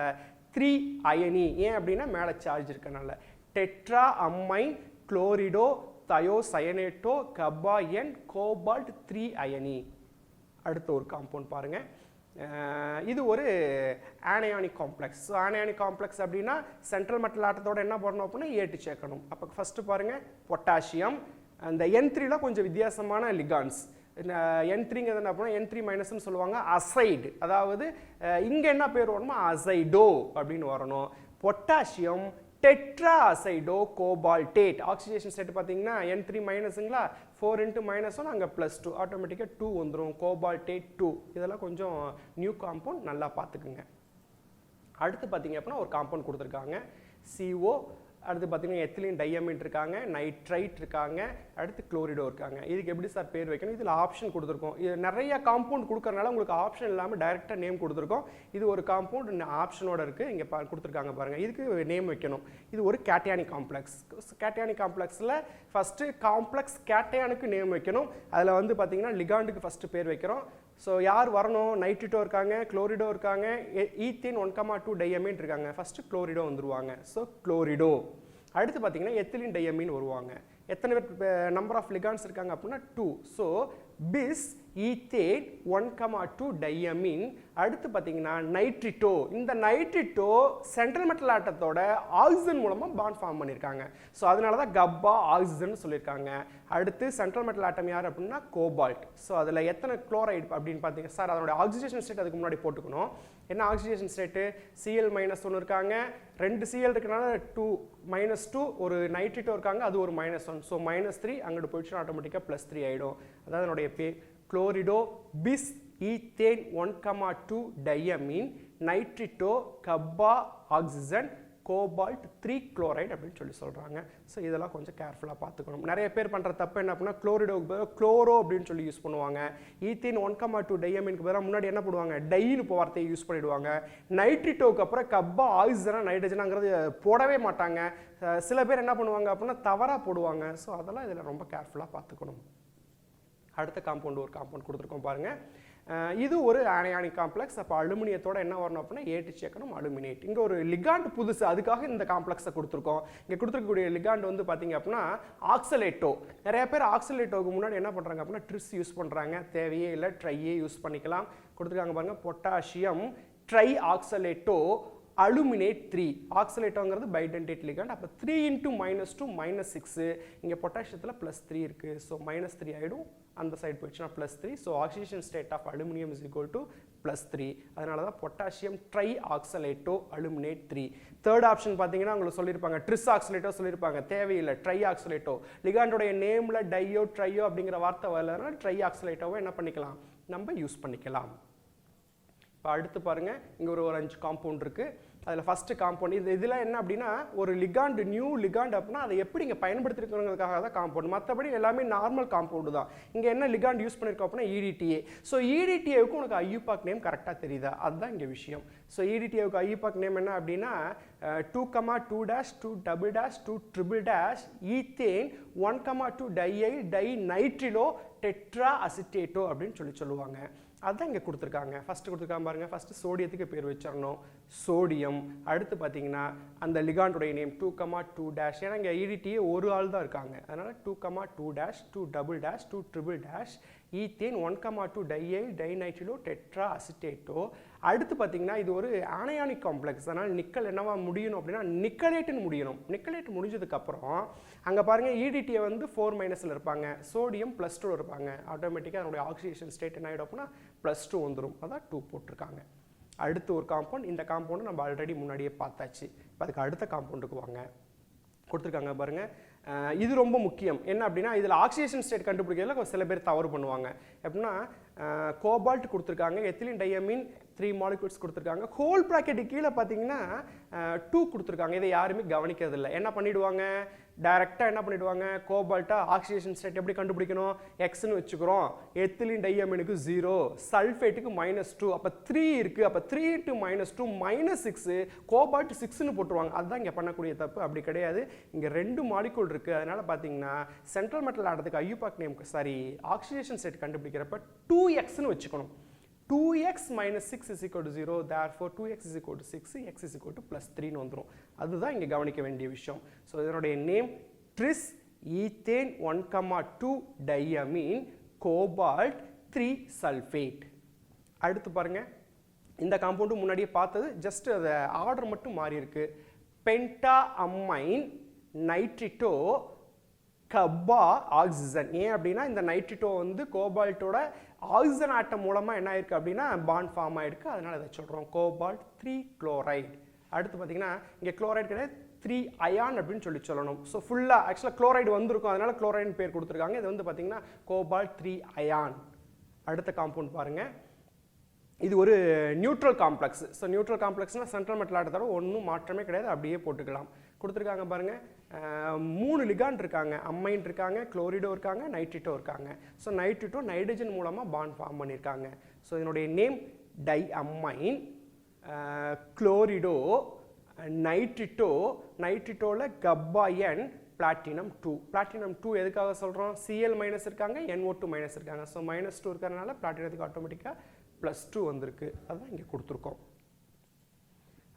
3 அயனி. ஏன் அப்படின்னா மேலே சார்ஜ் இருக்கிறனால. டெட்ரா அம்மைன் குளோரிடோ தயோசயனேட்டோ கப்பா N கோபால்ட் 3 அயனி. அடுத்த ஒரு காம்பவுண்ட் பாருங்கள். இது ஒரு anionic complex. So anionic complex அப்படின்னா சென்ட்ரல் மெட்டல் ஆட்டத்தோட என்ன பண்ணணும் அப்படின்னா 8 சேர்க்கணும். அப்போ ஃபஸ்ட்டு பாருங்கள் பொட்டாசியம். அந்த N3ல கொஞ்சம் வித்தியாசமான லிகான்ஸ். N3ங்கிறது என்ன அப்படின்னா N3- சொல்லுவாங்க, அசைடு. அதாவது இங்கே என்ன பேர் வரணுமா அசைடோ அப்படின்னு வரணும். Potassium tetra azido cobaltate. Oxidation state பார்த்தீங்கன்னா N3-ங்களா, 4 × -1 அங்கே +2, ஆட்டோமேட்டிக்காக 2 வந்துடும், கோபால்டேட் 2. இதெல்லாம் கொஞ்சம் நியூ காம்பவுண்ட், நல்லா பார்த்துக்குங்க. அடுத்து பார்த்தீங்க அப்படின்னா ஒரு காம்பவுண்ட் கொடுத்துருக்காங்க CO. அடுத்து பார்த்தீங்கன்னா எத்திலீன் டையமின் இருக்காங்க, நைட்ரைட் இருக்காங்க, அடுத்து குளோரிடோ இருக்காங்க. இதுக்கு எப்படி சார் பேர் வைக்கணும்? இதில் ஆப்ஷன் கொடுத்துருக்கோம். இது நிறைய காம்பவுண்ட் கொடுக்கறனால உங்களுக்கு ஆப்ஷன் இல்லாமல் டைரெக்டாக நேம் கொடுத்துருக்கோம். இது ஒரு காம்பவுண்ட் ஆப்ஷனோட இருக்குது, இங்கே கொடுத்துருக்காங்க பாருங்கள். இதுக்கு நேம் வைக்கணும். இது ஒரு கேட்டயானிக் காம்ப்ளெக்ஸ். கேட்டயானிக் காம்ப்ளெக்ஸில் ஃபஸ்ட்டு காம்ப்ளெக்ஸ் கேட்டயானுக்கு நேம் வைக்கணும். அதில் வந்து பார்த்தீங்கன்னா லிகாண்டுக்கு ஃபஸ்ட்டு பேர் வைக்கிறோம். ஸோ யார் வரணும்? நைட்ரிட்டோ இருக்காங்க, குளோரிடோ இருக்காங்க, ஈத்தீன் 1,2 டையமீன் இருக்காங்க. ஃபஸ்ட்டு குளோரிடோ வந்துருவாங்க. ஸோ குளோரிடோ. அடுத்து பார்த்தீங்கன்னா எத்திலீன் டையமீன் வருவாங்க. எத்தனை பேர் நம்பர் ஆஃப் லிகான்ஸ் இருக்காங்க அப்படின்னா 2. ஸோ பிஸ் ஈத்தேன் 1,2 டையமீன். அடுத்து பார்த்தீங்கன்னா நைட்ரிட்டோ. இந்த நைட்ரிட்டோ சென்ட்ரல் மெட்டல் ஆட்டத்தோட ஆக்சிஜன் மூலமாக பாண்ட் ஃபார்ம் பண்ணியிருக்காங்க. ஸோ அதனால தான் கப்பா ஆக்சிஜன் சொல்லியிருக்காங்க. அடுத்து சென்ட்ரல் மெட்டல் ஆட்டம் யார் அப்படின்னா கோபால்ட். ஸோ அதில் எத்தனை குளோரைடு அப்படின்னு பார்த்தீங்க சார், அதோட ஆக்சிடேஷன் ஸ்டேட் அதுக்கு முன்னாடி போட்டுக்கணும். என்ன ஆக்சிடேஷன் ஸ்டேட்டு? Cl-1 இருக்காங்க, 2 Cl இருக்கனால 2 ஒரு நைட்ரிட்டோ இருக்காங்க, அது ஒரு -1. ஸோ -3 அங்கிட்டு போயிடுச்சுன்னா ஆட்டோமேட்டிக்காக +3 ஆகிடும். அதாவது அதனுடைய பேர் குளோரிடோ பிஸ் ஈத்தேன் 1,2 டையமீன் நைட்ரிட்டோ கப்பா ஆக்சிஜன் கோபால்ட் 3 குளோரைடு அப்படின்னு சொல்லி சொல்கிறாங்க. ஸோ இதெல்லாம் கொஞ்சம் கேர்ஃபுல்லாக பார்த்துக்கணும். நிறைய பேர் பண்ணுற தப்பு என்ன அப்படின்னா குளோரிடோக்கு பதிலாக குளோரோ அப்படின்னு சொல்லி யூஸ் பண்ணுவாங்க. ஈத்தீன் 1,2 டையமீனுக்கு பதிலாக முன்னாடி என்ன பண்ணுவாங்க? டைன்னு வார்த்தையை யூஸ் பண்ணிவிடுவாங்க. நைட்ரிட்டோக்கு அப்புறம் கப்பா ஆக்சிஜனா நைட்ரஜனாங்கிறது போடவே மாட்டாங்க. சில பேர் என்ன பண்ணுவாங்க அப்படின்னா தவறாக போடுவாங்க. ஸோ அதெல்லாம் இதில் ரொம்ப கேர்ஃபுல்லாக பார்த்துக்கணும். அடுத்த காம்பவுண்ட் ஒரு காம்பவுண்ட் கொடுத்துருக்கோம் பாருங்கள். இது ஒரு ஆனையானிக் காம்ப்ளெக்ஸ். அப்போ அலுமினியத்தோட என்ன வரணும் அப்படின்னா 8 சேர்க்கணும், அலுமினேட். இங்கே ஒரு லிகாண்ட் புதுசு, அதுக்காக இந்த காம்ப்ளெக்ஸை கொடுத்துருக்கோம். இங்கே கொடுத்துருக்கக்கூடிய லிகாண்ட் வந்து பார்த்தீங்க அப்படின்னா ஆக்சலேட்டோ. நிறைய பேர் ஆக்சலேட்டோக்கு முன்னாடி என்ன பண்ணுறாங்க அப்படின்னா ட்ரிஸ் யூஸ் பண்ணுறாங்க. தேவையே இல்லை, ட்ரையே யூஸ் பண்ணிக்கலாம். கொடுத்துருக்காங்க பாருங்கள், பொட்டாசியம் ட்ரை ஆக்சலேட்டோ அலுமினேட் 3. ஆக்சலேட்டோங்கிறது பைடென்டேட் லிகாண்ட். அப்போ 3 × -2 -6. இங்கே பொட்டாசியத்தில் +3 இருக்குது. ஸோ -3 ஆகிடும். அந்த சைடு போயிடுச்சுன்னா +3. So oxidation state of aluminium is equal to +3. அதனால தான் potassium tri oxalato aluminate 3. Third option பார்த்தீங்கன்னா உங்களுக்கு சொல்லியிருப்பாங்க ட்ரிஸ் ஆக்சலேட்டோ சொல்லியிருப்பாங்க, தேவையில்லை ட்ரை ஆக்சலேட்டோ. லிகாண்டோடைய நேமில் டையோ ட்ரையோ அப்படிங்கிற வார்த்தை வரலன்னா ட்ரை ஆக்சலேட்டோவை என்ன பண்ணிக்கலாம், நம்ம யூஸ் பண்ணிக்கலாம். இப்போ அடுத்து பாருங்கள், இங்கே ஒரு 5 காம்பவுண்ட் இருக்குது. அதில் ஃபஸ்ட்டு காம்பவுண்ட் இதில் என்ன அப்படின்னா ஒரு லிகாண்ட் நியூ லிகாண்ட் அப்படின்னா அதை எப்படி இங்கே பயன்படுத்திருக்கிறதுக்காக தான் காம்பவுண்ட், மற்றபடி எல்லாமே நார்மல் காம்பவுண்டு தான். இங்கே என்ன லிகாண்ட் யூஸ் பண்ணியிருக்கோம் அப்படின்னா EDTA. ஸோ EDTAவுக்கு உனக்கு IUPAC நேம் கரெக்டாக தெரியுதா, அதுதான் இங்கே விஷயம். ஸோ EDTAவுக்கு IUPAC நேம் என்ன அப்படின்னா 2,2-2 ஈத்தேன் 1,2 டையைல் டை நைட்ரிலோ டெட்ரா அசிட்டேட்டோ அப்படின்னு சொல்லுவாங்க. அதுதான் இங்கே கொடுத்துருக்காங்க. ஃபஸ்ட்டு கொடுத்துருக்காங்க பாருங்கள், ஃபஸ்ட்டு சோடியத்துக்கு பேர் வச்சிடணும், சோடியம். அடுத்து பார்த்தீங்கன்னா அந்த லிகாண்டுடைய நேம் 2,2 ஏன்னா இங்கே EDTA ஒரு ஆள் தான் இருக்காங்க, அதனால் 2,2-2 ஈத்தேன் 1,2 டையைல் டைநைட்ரிலோ டெட்ரா அசிட்டேட்டோ. அடுத்து பார்த்தீங்கன்னா இது ஒரு ஆனயானிக் காம்ப்ளெக்ஸ், அதனால் நிக்கல் என்னவா முடியணும் அப்படின்னா நிக்கலேட்டுன்னு முடியணும். நிக்கலேட் முடிஞ்சதுக்கப்புறம் அங்கே பாருங்கள் EDTA வந்து 4- இருப்பாங்க, சோடியம் +2 இருப்பாங்க. ஆட்டோமேட்டிக்காக அதனுடைய ஆக்சிடேஷன் ஸ்டேட் என்ன ஆகிடும் அப்படின்னா +2 வந்துடும், அதான் 2 போட்டிருக்காங்க. அடுத்து ஒரு காம்பவுண்ட், இந்த காம்பவுண்டு நம்ம ஆல்ரெடி முன்னாடியே பார்த்தாச்சு. இப்போ அதுக்கு அடுத்த காம்பவுண்டுக்கு வாங்க, கொடுத்துருக்காங்க பாருங்கள். இது ரொம்ப முக்கியம். என்ன அப்படின்னா இதில் ஆக்சிடேஷன் ஸ்டேட் கண்டுபிடிக்கிறதுல சில பேர் தவறு பண்ணுவாங்க. எப்படின்னா கோபால்ட் கொடுத்துருக்காங்க, எத்திலின் டையமின் 3 மாலிகூல்ஸ் கொடுத்துருக்காங்க, ஹோல் ப்ராக்கெட்டு கீழே பார்த்தீங்கன்னா 2 கொடுத்துருக்காங்க. இதை யாருமே கவனிக்கிறது இல்லை. என்ன பண்ணிவிடுவாங்க, டைரெக்டாக என்ன பண்ணிவிடுவாங்க, கோபால்ட்டா ஆக்சிடேஷன் ஸ்டேட் எப்படி கண்டுபிடிக்கணும், எக்ஸ்ன்னு வச்சுக்கிறோம், எத்திலின் டையமினுக்கு 0, சல்ஃபேட்டுக்கு -2, அப்போ 3 இருக்குது, அப்போ 3 × -2 -6, கோபால்ட் 6ன்னு போட்டுருவாங்க. அதுதான் இங்கே பண்ணக்கூடிய தப்பு. அப்படி கிடையாது, இங்கே 2 மாலிகூல் இருக்குது. அதனால் பார்த்தீங்கன்னா சென்ட்ரல் மெட்டல் ஆட்டத்துக்கு IUPAC name sorry oxidation state கண்டுபிடிக்கிறப்ப 2x-னு வச்சுக்கணும். 2x - 6 = 0, therefore 2x = 6, x = +3ன்னு வந்துடும். அதுதான் இங்கே கவனிக்க வேண்டிய விஷயம். ஸோ இதனுடைய name ட்ரிஸ் ethane 1,2 diamine cobalt 3 sulphate. அடுத்து பாருங்கள், இந்த காம்பவுண்டு முன்னாடியே பார்த்தது, ஜஸ்ட் அதை ஆர்டர் மட்டும் மாறி இருக்கு. பென்டா அம்மைன் நைட்ரிட்டோ கப்பா ஆக்சிஜன். ஏன் அப்படின்னா இந்த நைட்ரிட்டோ வந்து கோபால்ட்டோட ஆக்சிஜன் ஆட்டம் மூலமாக என்ன ஆயிருக்கு அப்படின்னா பாண்ட் ஃபார்ம் ஆயிருக்கு, அதனால இதை சொல்கிறோம் கோபால்ட் 3 குளோரைடு. அடுத்து பார்த்தீங்கன்னா இங்கே குளோரைடு கிடையாது, 3 அயான் அப்படின்னு சொல்லணும். ஸோ ஃபுல்லாக ஆக்சுவலாக குளோரைடு வந்திருக்கும், அதனால குளோரைடுன்னு பேர் கொடுத்துருக்காங்க. இது வந்து பார்த்தீங்கன்னா கோபால்ட் 3 அயான். அடுத்த காம்பவுண்ட் பாருங்கள், இது ஒரு நியூட்ரல் காம்ப்ளெக்ஸ். ஸோ நியூட்ரல் காம்ப்ளெக்ஸ்னால் சென்ட்ரல் மெட்டல் ஆட்டத்தோட ஒன்றும் மாற்றமே கிடையாது, அப்படியே போட்டுக்கலாம். கொடுத்துருக்காங்க பாருங்கள், 3 லிகாண்ட் இருக்காங்க, அம்மைன் இருக்காங்க, குளோரிடோ இருக்காங்க, நைட்ரிட்டோ இருக்காங்க. ஸோ நைட்ரிட்டோ நைட்ரஜன் மூலமாக பாண்ட் ஃபார்ம் பண்ணியிருக்காங்க. ஸோ இதனுடைய name di ammine chlorido nitrito. நைட்ரிட்டோவில் கப்பாயன் பிளாட்டினம் 2. பிளாட்டினம் 2 எதுக்காக சொல்கிறோம், Cl- இருக்காங்க, NO2- இருக்காங்க. ஸோ -2 இருக்கிறதுனால பிளாட்டினத்துக்கு ஆட்டோமேட்டிக்காக +2 வந்திருக்கு, அதுதான் இங்கே கொடுத்துருக்கோம்.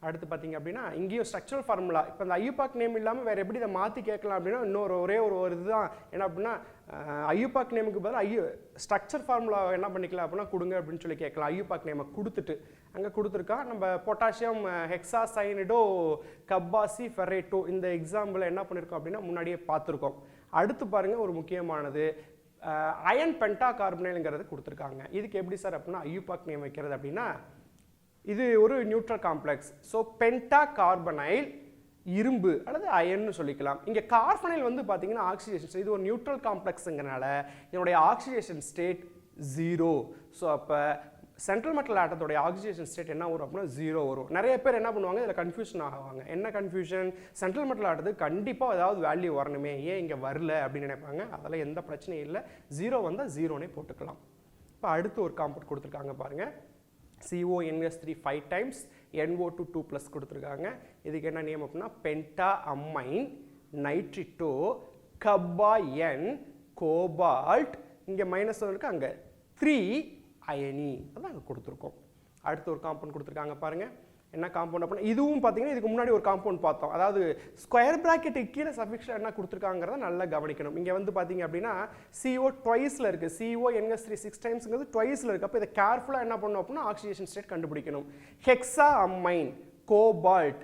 அடுத்து பார்த்தீங்க அப்படின்னா இங்கேயும் ஸ்ட்ரக்சரல் ஃபார்முலா. இப்போ இந்த IUPAC நேம் இல்லாமல் வேறு எப்படி இதை மாற்றி கேட்கலாம் அப்படின்னா ஒரே ஒரு இதுதான் என்ன அப்படின்னா IUPAC நேமுக்கு பதிலாக ஸ்ட்ரக்சர் ஃபார்முலா என்ன பண்ணிக்கலாம் அப்படின்னா கொடுங்க அப்படின்னு சொல்லி கேட்கலாம். IUPAC நேமை கொடுத்துட்டு அங்கே கொடுத்துருக்கா நம்ம பொட்டாசியம் ஹெக்ஸாசைனிடோ கப்பாசி ஃபெரேட்டோ இந்த எக்ஸாம்பிள் என்ன பண்ணியிருக்கோம் அப்படின்னா முன்னாடியே பார்த்துருக்கோம். அடுத்து பாருங்கள் ஒரு முக்கியமானது அயன் பென்டா கார்பனைலுங்கிறது கொடுத்துருக்காங்க. இதுக்கு எப்படி சார் அப்படின்னா IUPAC நேம் வைக்கிறது அப்படின்னா இது ஒரு நியூட்ரல் காம்ப்ளெக்ஸ். ஸோ பென்டா கார்பனைல் இரும்பு அல்லது அயன்னு சொல்லிக்கலாம். இங்கே கார்பனைல் வந்து பார்த்தீங்கன்னா ஆக்சிடேஷன், இது ஒரு நியூட்ரல் காம்ப்ளெக்ஸுங்கிறனால இதனுடைய ஆக்சிடேஷன் ஸ்டேட் 0. ஸோ அப்போ சென்ட்ரல் மெட்டல் ஆட்டத்தோடைய ஆக்சிடேஷன் ஸ்டேட் என்ன வரும் அப்படின்னா 0 வரும். நிறைய பேர் என்ன பண்ணுவாங்க, இதில் கன்ஃபியூஷன் ஆகுவாங்க. என்ன கன்ஃபியூஷன், சென்ட்ரல் மெட்டல் ஆட்டத்துக்கு கண்டிப்பாக ஏதாவது வேல்யூ வரணுமே, ஏன் இங்கே வரல அப்படின்னு நினைப்பாங்க. அதெல்லாம் எந்த பிரச்சனையும் இல்லை, 0 வந்தால் 0னே போட்டுக்கலாம். இப்போ அடுத்து ஒரு காம்பவுண்ட் கொடுத்துருக்காங்க பாருங்கள், CONS3 5 times NO2 2+ கொடுத்துருக்காங்க. இதுக்கு என்ன நேம் அப்படின்னா பென்டா அம்மைன் நைட்ரிட்டோ கப்பாயன் கோபால்ட், இங்கே -1 இருக்கு, அங்கே 3 அயனி, அதான் அங்கே கொடுத்துருக்கோம். அடுத்து ஒரு காம்பவுண்ட் கொடுத்துருக்காங்க பாருங்கள், என்ன காம்பவுண்ட் அப்படின்னா இதுவும் பார்த்தீங்கன்னா இதுக்கு முன்னாடி ஒரு காம்பவுண்ட் பார்த்தோம். அதாவது ஸ்கொயர் பிராக்கெட்டுக்கு கீழே சஃபிக்ஸில் என்ன கொடுத்துருக்காங்கிறத நல்லா கவனிக்கணும். இங்கே வந்து பார்த்தீங்க அப்படின்னா CO ட்வைஸில் இருக்குது, CONS3 6 timesங்கிறது ட்வைஸில் இருக்குது. அப்போ இதை கேர்ஃபுல்லாக என்ன பண்ணணும் அப்படின்னா ஆக்சிடேஷன் ஸ்டேட் கண்டுபிடிக்கணும். ஹெக்ஸா அம்மைன் கோபால்ட்,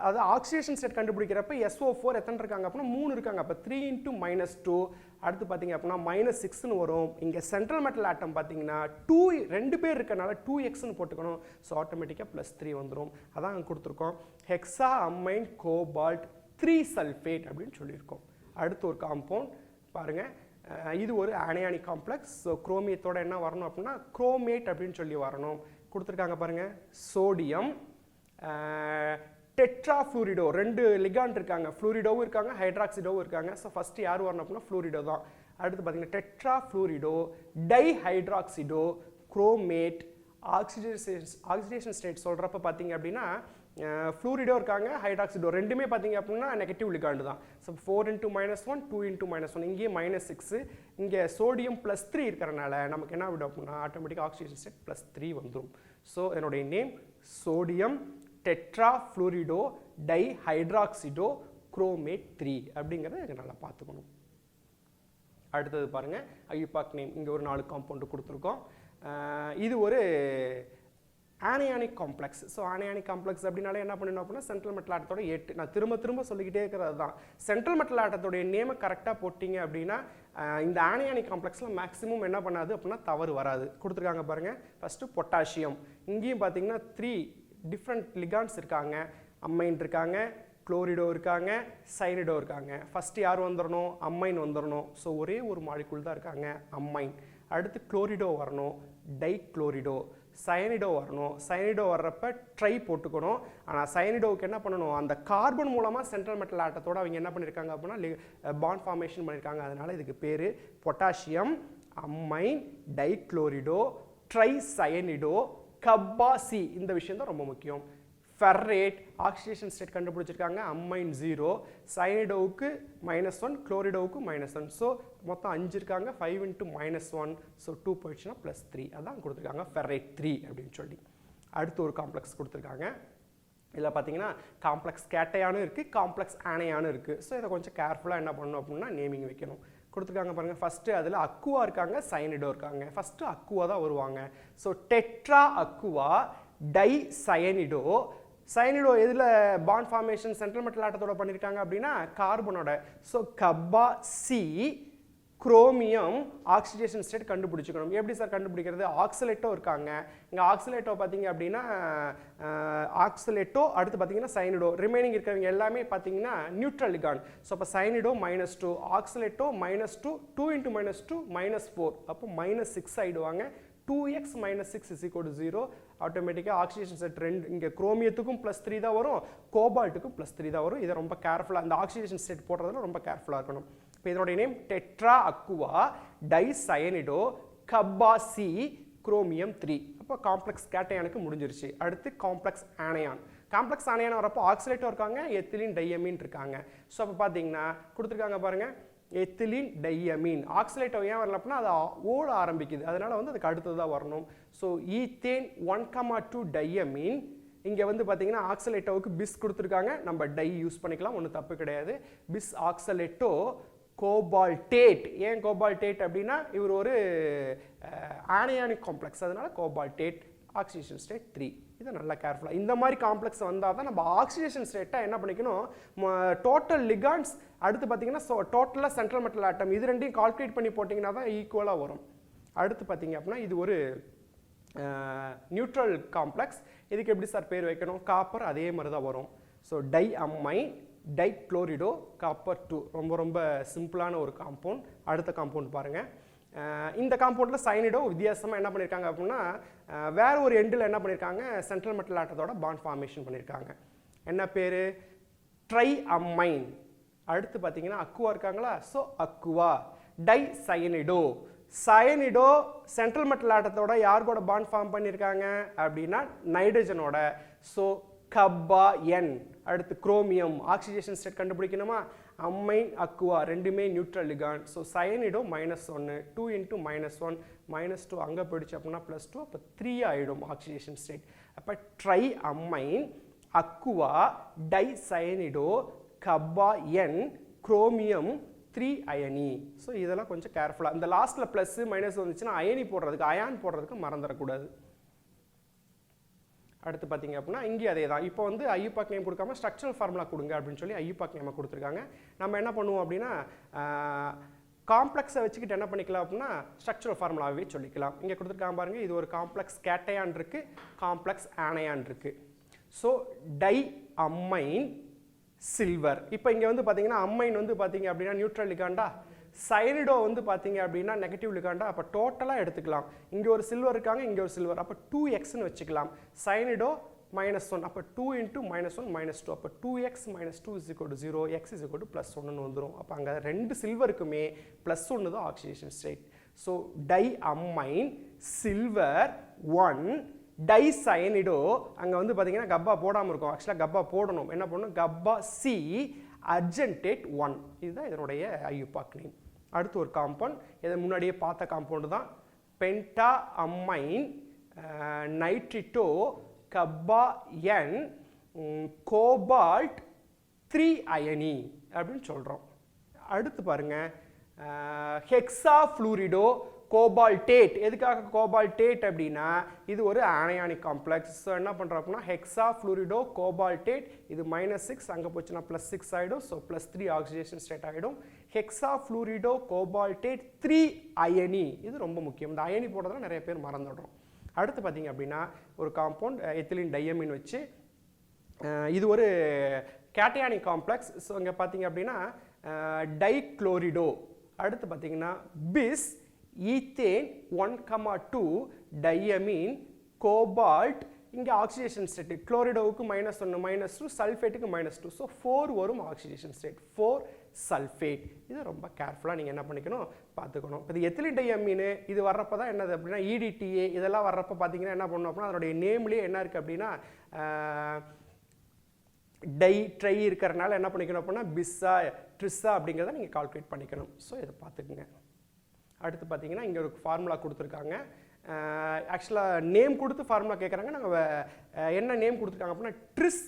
அது ஆக்சிடேஷன் ஸ்டேட் கண்டுபிடிக்கிறப்ப SO4 எத்தனை இருக்காங்க அப்படின்னா 3 இருக்காங்க. அப்போ 3 × -2 அடுத்து பார்த்தீங்க அப்படின்னா -6ன்னு வரும். இங்கே சென்ட்ரல் மெட்டல் ஆட்டம் பார்த்தீங்கன்னா 2 பேர் இருக்கனால 2xன்னு போட்டுக்கணும். ஸோ ஆட்டோமேட்டிக்காக +3 வந்துடும். அதான் அங்கே கொடுத்துருக்கோம். ஹெக்ஸா அமைன் கோபால்ட் 3 சல்ஃபேட் அப்படின்னு சொல்லியிருக்கோம். அடுத்து ஒரு காம்பவுண்ட் பாருங்கள், இது ஒரு அனயானிக் காம்ப்ளெக்ஸ். ஸோ குரோமியத்தோட என்ன வரணும் அப்படின்னா குரோமேட் அப்படின்னு சொல்லி வரணும். கொடுத்துருக்காங்க பாருங்கள், சோடியம் டெட்ராஃப்ளூரிடோ, 2 லிகாண்ட் இருக்காங்க, ஃப்ளூரிடோவும் இருக்காங்க ஹைட்ராக்சிடோவும் இருக்காங்க. ஸோ ஃபஸ்ட்டு யார் வரணும் அப்படின்னா ஃப்ளூரிடோ தான். அடுத்து பார்த்தீங்கன்னா டெட்ராஃப்ளூரிடோ டைஹைட்ராக்சிடோ குரோமேட் ஆக்சிடேஷன் ஸ்டேட் சொல்கிறப்ப பார்த்தீங்க அப்படின்னா ஃப்ளூரிடோ இருக்காங்க ஹைட்ராக்சிடோ ரெண்டுமே பார்த்தீங்க அப்படின்னா நெகட்டிவ் லிகாண்டு தான். ஸோ 4 × -1 2 × -1 இங்கேயே -6 இங்கே சோடியம் +3 இருக்கிறனால நமக்கு என்ன விடும் அப்படின்னா ஆட்டோமேட்டிக் ஆக்சிடேஷன் ஸ்டேட் +3 வந்துடும். ஸோ என்னுடைய நேம் சோடியம் டெட்ராஃப்ளூரிடோ டைஹைட்ராக்சிடோ குரோமேட் 3 அப்படிங்கிறத நல்லா பார்த்துக்கணும். அடுத்தது பாருங்கள், ஐயூபாக் நேம். இங்கே ஒரு 4 காம்பவுண்டு கொடுத்துருக்கோம். இது ஒரு anionic complex. So anionic complex அப்படின்னாலே என்ன பண்ணணும் அப்படின்னா சென்ட்ரல் மெட்டல் ஆட்டத்தோட 8. நான் திரும்ப சொல்லிக்கிட்டே இருக்கிறது தான். சென்ட்ரல் மெட்டல் ஆட்டத்தோடைய நேமை கரெக்டாக போட்டிங்க அப்படின்னா இந்த ஆனியானிக் காம்ப்ளெக்ஸில் மேக்ஸிமம் என்ன பண்ணாது அப்படின்னா தவறு வராது. கொடுத்துருக்காங்க பாருங்கள், ஃபஸ்ட்டு பொட்டாசியம். இங்கேயும் பார்த்தீங்கன்னா 3 டிஃப்ரெண்ட் லிகான்ஸ் இருக்காங்க. அம்மைன் இருக்காங்க, குளோரிடோ இருக்காங்க, சைனிடோ இருக்காங்க. ஃபஸ்ட்டு யார் வந்துடணும், அம்மைன் வந்துடணும். ஸோ ஒரே ஒரு மாலிகுல் தான் இருக்காங்க, அம்மைன். அடுத்து குளோரிடோ வரணும், டைக்ளோரிடோ. சயனிடோ வரணும். சயனிடோ வர்றப்ப ட்ரை போட்டுக்கணும். ஆனால் சயனிடோவுக்கு என்ன பண்ணணும், அந்த கார்பன் மூலமாக சென்ட்ரல் மெட்டல் ஆட்டத்தோடு அவங்க என்ன பண்ணியிருக்காங்க அப்படின்னா பாண்ட் ஃபார்மேஷன் பண்ணியிருக்காங்க. அதனால் இதுக்கு பேர் பொட்டாசியம் அம்மைன் டைக்ளோரிடோ ட்ரை சயனிடோ கப்பாசி. இந்த விஷயம் தான் ரொம்ப முக்கியம். ஃபெர்ரேட் ஆக்சிடேஷன் ஸ்டேட் கண்டுபிடிச்சிருக்காங்க, அம்மைன் 0, சயனிடோவுக்கு -1, குளோரிடோவுக்கு -1. ஸோ மொத்தம் 5 இருக்காங்க, 5 × -1. ஸோ 2 போயிடுச்சுன்னா +3. அதான் கொடுத்துருக்காங்க ஃபெர்ரேட் 3 அப்படின்னு சொல்லி. அடுத்து ஒரு காம்ப்ளெக்ஸ் கொடுத்துருக்காங்க. இதில் பார்த்தீங்கன்னா காம்ப்ளெக்ஸ் கேட்டையானும் இருக்குது, காம்ப்ளெக்ஸ் ஆனையானும் இருக்குது. ஸோ இதை கொஞ்சம் கேர்ஃபுல்லாக என்ன பண்ணணும் அப்படின்னா நேமிங் வைக்கணும். கொடுத்துருக்காங்க பாருங்கள், ஃபஸ்ட்டு அதில் அக்குவா இருக்காங்க, சயனிடோ இருக்காங்க. ஃபஸ்ட்டு அக்குவா தான் வருவாங்க. So tetra aqua di cyanido. Cyanido எதில் பாண்ட் ஃபார்மேஷன் சென்ட்ரல் மெட்டல் ஆட்டத்தோட பண்ணியிருக்காங்க அப்படின்னா கார்பனோட. So kappa C chromium oxidation state கண்டுபிடிச்சிக்கணும். எப்படி சார் கண்டுபிடிக்கிறது, ஆக்சலேட்டோ இருக்காங்க. இங்கே ஆக்சலேட்டோ பார்த்தீங்க அப்படின்னா ஆக்சலேட்டோ, அடுத்து பார்த்தீங்கன்னா சைனிடோ. ரிமைனிங் இருக்கிறவங்க எல்லாமே பார்த்தீங்கன்னா நியூட்ரல் லிகாண்ட். ஸோ அப்போ சைனிடோ -2, ஆக்சலேட்டோ -2, 2 × -2 -4, அப்போ -6 ஆகிடுவாங்க. 2x - 6 = 0. ஆட்டோமேட்டிக்காக ஆக்சிடேஷன் செட் 2 இங்கே குரோமியத்துக்கும் +3 தான் வரும், கோபால்ட்டுக்கும் +3 தான் வரும். இதை ரொம்ப கேர்ஃபுல்லாக அந்த ஆக்சிடேஷன் செட் போடுறதுல ரொம்ப கேர்ஃபுல்லாக இருக்கணும். இப்போ இதனுடைய நேம் டெட்ரா அக்குவா டைசயனிடோ கப்பாசி குரோமியம் 3. அப்போ காம்ப்ளெக்ஸ் கேட்டையானுக்கு முடிஞ்சிருச்சு. அடுத்து காம்ப்ளெக்ஸ் ஆனையான். காம்ப்ளெக்ஸ் ஆனையான் வரப்போ ஆக்சிலேட்டோ இருக்காங்க, எத்திலீன் டையமீன் இருக்காங்க. ஸோ அப்போ பார்த்தீங்கன்னா கொடுத்துருக்காங்க பாருங்கள், எத்திலீன் டையமீன். ஆக்சிலேட்டோ ஏன் வரல அப்படின்னா அது ஓட ஆரம்பிக்குது, அதனால வந்து அதுக்கு அடுத்தது தான் வரணும். So ethane 1,2 diamine. இங்கே வந்து பார்த்தீங்கன்னா ஆக்சிலேட்டோவுக்கு பிஸ் கொடுத்துருக்காங்க, நம்ம டை யூஸ் பண்ணிக்கலாம், ஒன்றும் தப்பு கிடையாது. பிஸ் ஆக்சலேட்டோ கோபால்டேட். ஏன் கோபால்டேட் அப்படின்னா இவர் ஒரு ஆனியானிக் காம்ப்ளெக்ஸ், அதனால கோபால்டேட் ஆக்சிடேஷன் ஸ்டேட் 3. இதை நல்லா கேர்ஃபுல்லாக இந்த மாதிரி காம்ப்ளெக்ஸ் வந்தால் தான் நம்ம ஆக்சிடேஷன் ஸ்டேட்டை என்ன பண்ணிக்கணும், டோட்டல் லிகாண்ட்ஸ் அடுத்து பார்த்தீங்கன்னா டோட்டலாக சென்ட்ரல் மெட்டல் ஆட்டம் இது ரெண்டையும் கால்குலேட் பண்ணி போட்டிங்கன்னா தான் ஈக்குவலாக வரும். அடுத்து பார்த்தீங்க அப்படின்னா இது ஒரு நியூட்ரல் காம்ப்ளெக்ஸ். இதுக்கு எப்படி சார் பேர் வைக்கணும், காப்பர் அதே மாதிரி தான் வரும். So di ammine dichlorido copper 2. ரொம்ப ரொம்ப சிம்பிளான ஒரு காம்பவுண்ட். அடுத்த காம்பவுண்ட் பாருங்கள். இந்த காம்பவுண்டில் சைனிடோ வித்தியாசமாக என்ன பண்ணியிருக்காங்க அப்படின்னா வேற ஒரு எண்டில் என்ன பண்ணியிருக்காங்க, சென்ட்ரல் மெட்டல் ஆட்டத்தோட பாண்ட் ஃபார்மேஷன் பண்ணியிருக்காங்க. என்ன பேர், ட்ரை அம்மைன். அடுத்து பார்த்தீங்கன்னா அக்குவா இருக்காங்களா, so aqua di cyanido. Cyanido central metal ஆட்டத்தோட யார் கூட பாண்ட் ஃபார்ம் பண்ணியிருக்காங்க அப்படின்னா நைட்ரஜனோட. So kappa N. அடுத்து குரோமியம் ஆக்சிடேஷன் ஸ்டேட் கண்டுபிடிக்கணுமா, அம்மைன் அக்குவா ரெண்டுமே நியூட்ரல் லிகாண்ட். ஸோ சயனிடோ -1, 2 × -1 -2 அங்கே போயிடுச்சு அப்படின்னா +2, அப்போ 3 ஆகிடும் ஆக்சிடேஷன் ஸ்டேட். அப்போ tri ammine aqua di cyanido kappa N chromium 3 அயனி. ஸோ இதெல்லாம் கொஞ்சம் கேர்ஃபுல்லாக இந்த லாஸ்ட்டில் ப்ளஸ் மைனஸ் வந்துச்சுன்னா அயனி போடுறதுக்கு அயான் போடுறதுக்கு மறந்துடக்கூடாது. அடுத்து பார்த்தீங்க அப்படின்னா இங்கே அதே தான். இப்போ வந்து ஐயூபாக் நேம் கொடுக்காம ஸ்ட்ரக்சரல் ஃபார்முலா கொடுங்க அப்படின்னு சொல்லி ஐயூபாக் நேமை கொடுத்துருக்காங்க. நம்ம என்ன பண்ணுவோம் அப்படின்னா காம்ப்ளெக்ஸை வச்சுக்கிட்டு என்ன பண்ணிக்கலாம் அப்படின்னா ஸ்ட்ரக்சரல் ஃபார்முலாவே சொல்லிக்கலாம். இங்கே கொடுத்துருக்காங்க பாருங்கள், இது ஒரு காம்ப்ளெக்ஸ் கேட்டையான் இருக்குது, காம்ப்ளெக்ஸ் ஆனையான் இருக்குது. So di ammine silver. இப்போ இங்கே வந்து பார்த்தீங்கன்னா அம்மைன் வந்து பார்த்தீங்க அப்படின்னா நியூட்ரல் லிகாண்டா, சைனிடோ வந்து பார்த்தீங்க அப்படின்னா நெகட்டிவ் லிகாண்டா. அப்போ டோட்டலாக எடுத்துக்கலாம். இங்கே ஒரு சில்வர் இருக்காங்க, இங்கே ஒரு சில்வர், அப்போ 2xன்னு வச்சுக்கலாம். சைனிடோ -1, அப்போ 2 × -1 -2, அப்போ 2x - 2 = 0, x = +1 வந்துடும். அப்போ அங்கே ரெண்டு சில்வருக்குமே +1 தான் oxidation state. So di ammine silver 1 di cyanido, அங்கே வந்து பார்த்தீங்கன்னா கப்பா போடாமல் இருக்கும், ஆக்சுவலாக கப்பா போடணும். என்ன பண்ணணும், கப்பா சி அர்ஜென்டேட் 1. இதுதான் இதனுடைய ஐயுபாக் நேம். அடுத்து ஒரு காம்பவுண்ட், இதை முன்னாடியே பார்த்த காம்பவுண்டு தான், பென்டா அம்மைன் நைட்ரிட்டோ கப்பா என் கோபால்ட் 3 அயனி அப்படின்னு சொல்கிறோம். அடுத்து பாருங்கள், ஹெக்ஸா ஃப்ளூரிடோ கோபால்டேட். எதுக்காக கோபால்டேட் அப்படின்னா இது ஒரு ஆனையானிக் காம்ப்ளெக்ஸ். ஸோ என்ன பண்ணுறோம் அப்படின்னா ஹெக்ஸா ஃப்ளூரிடோ கோபால்டேட், இது -6 அங்கே போச்சுன்னா +6 ஆகிடும். ஸோ +3 ஆக்சிடேஷன் ஸ்டேட் ஆகிடும். ஹெக்ஸா ஃப்ளூரிடோ கோபால்டேட் 3 அயனி, இது ரொம்ப முக்கியம். இந்த அயனி போடுறதுல நிறைய பேர் மறந்துடுறோம். அடுத்து பார்த்தீங்க அப்படின்னா ஒரு காம்பவுண்ட் எத்திலின் டையமின் வச்சு, இது ஒரு கேட்டையானிக் காம்ப்ளெக்ஸ். ஸோ இங்கே பார்த்தீங்க அப்படின்னா டைக்ளோரிடோ. அடுத்து பார்த்தீங்கன்னா பிஸ் ஈத்தேன் 1,2 டையமீன் கோபால்ட். இங்கே ஆக்சிடேஷன் ஸ்டேட் குளோரிடோவுக்கு -1 -2, சல்ஃபேட்டுக்கு -2. ஸோ 4 வரும் ஆக்சிடேஷன் ஸ்டேட், 4 சல்ஃபேட். இது ரொம்ப கேர்ஃபுல்லாக நீங்கள் என்ன பண்ணிக்கணும், பார்த்துக்கணும். இப்போ இது எத்திலின் டையமீன் இது வர்றப்போ தான் என்னது அப்படின்னா EDTA இதெல்லாம் வர்றப்போ பார்த்தீங்கன்னா என்ன பண்ணணும் அப்படின்னா அதனுடைய நேம்லேயே என்ன இருக்குது அப்படின்னா டை ட்ரை இருக்கிறனால என்ன பண்ணிக்கணும் அப்படின்னா பிஸ்ஸா ட்ரிஸ்ஸா அப்படிங்கிறத நீங்கள் கால்குலேட் பண்ணிக்கணும். ஸோ இதை பார்த்துக்குங்க. அடுத்து பார்த்தீங்கன்னா இங்கே ஒரு ஃபார்முலா கொடுத்துருக்காங்க. ஆக்சுவலாக நேம் கொடுத்து ஃபார்முலா கேட்குறாங்க. நாங்கள் என்ன நேம் கொடுத்துருக்காங்க அப்படின்னா tris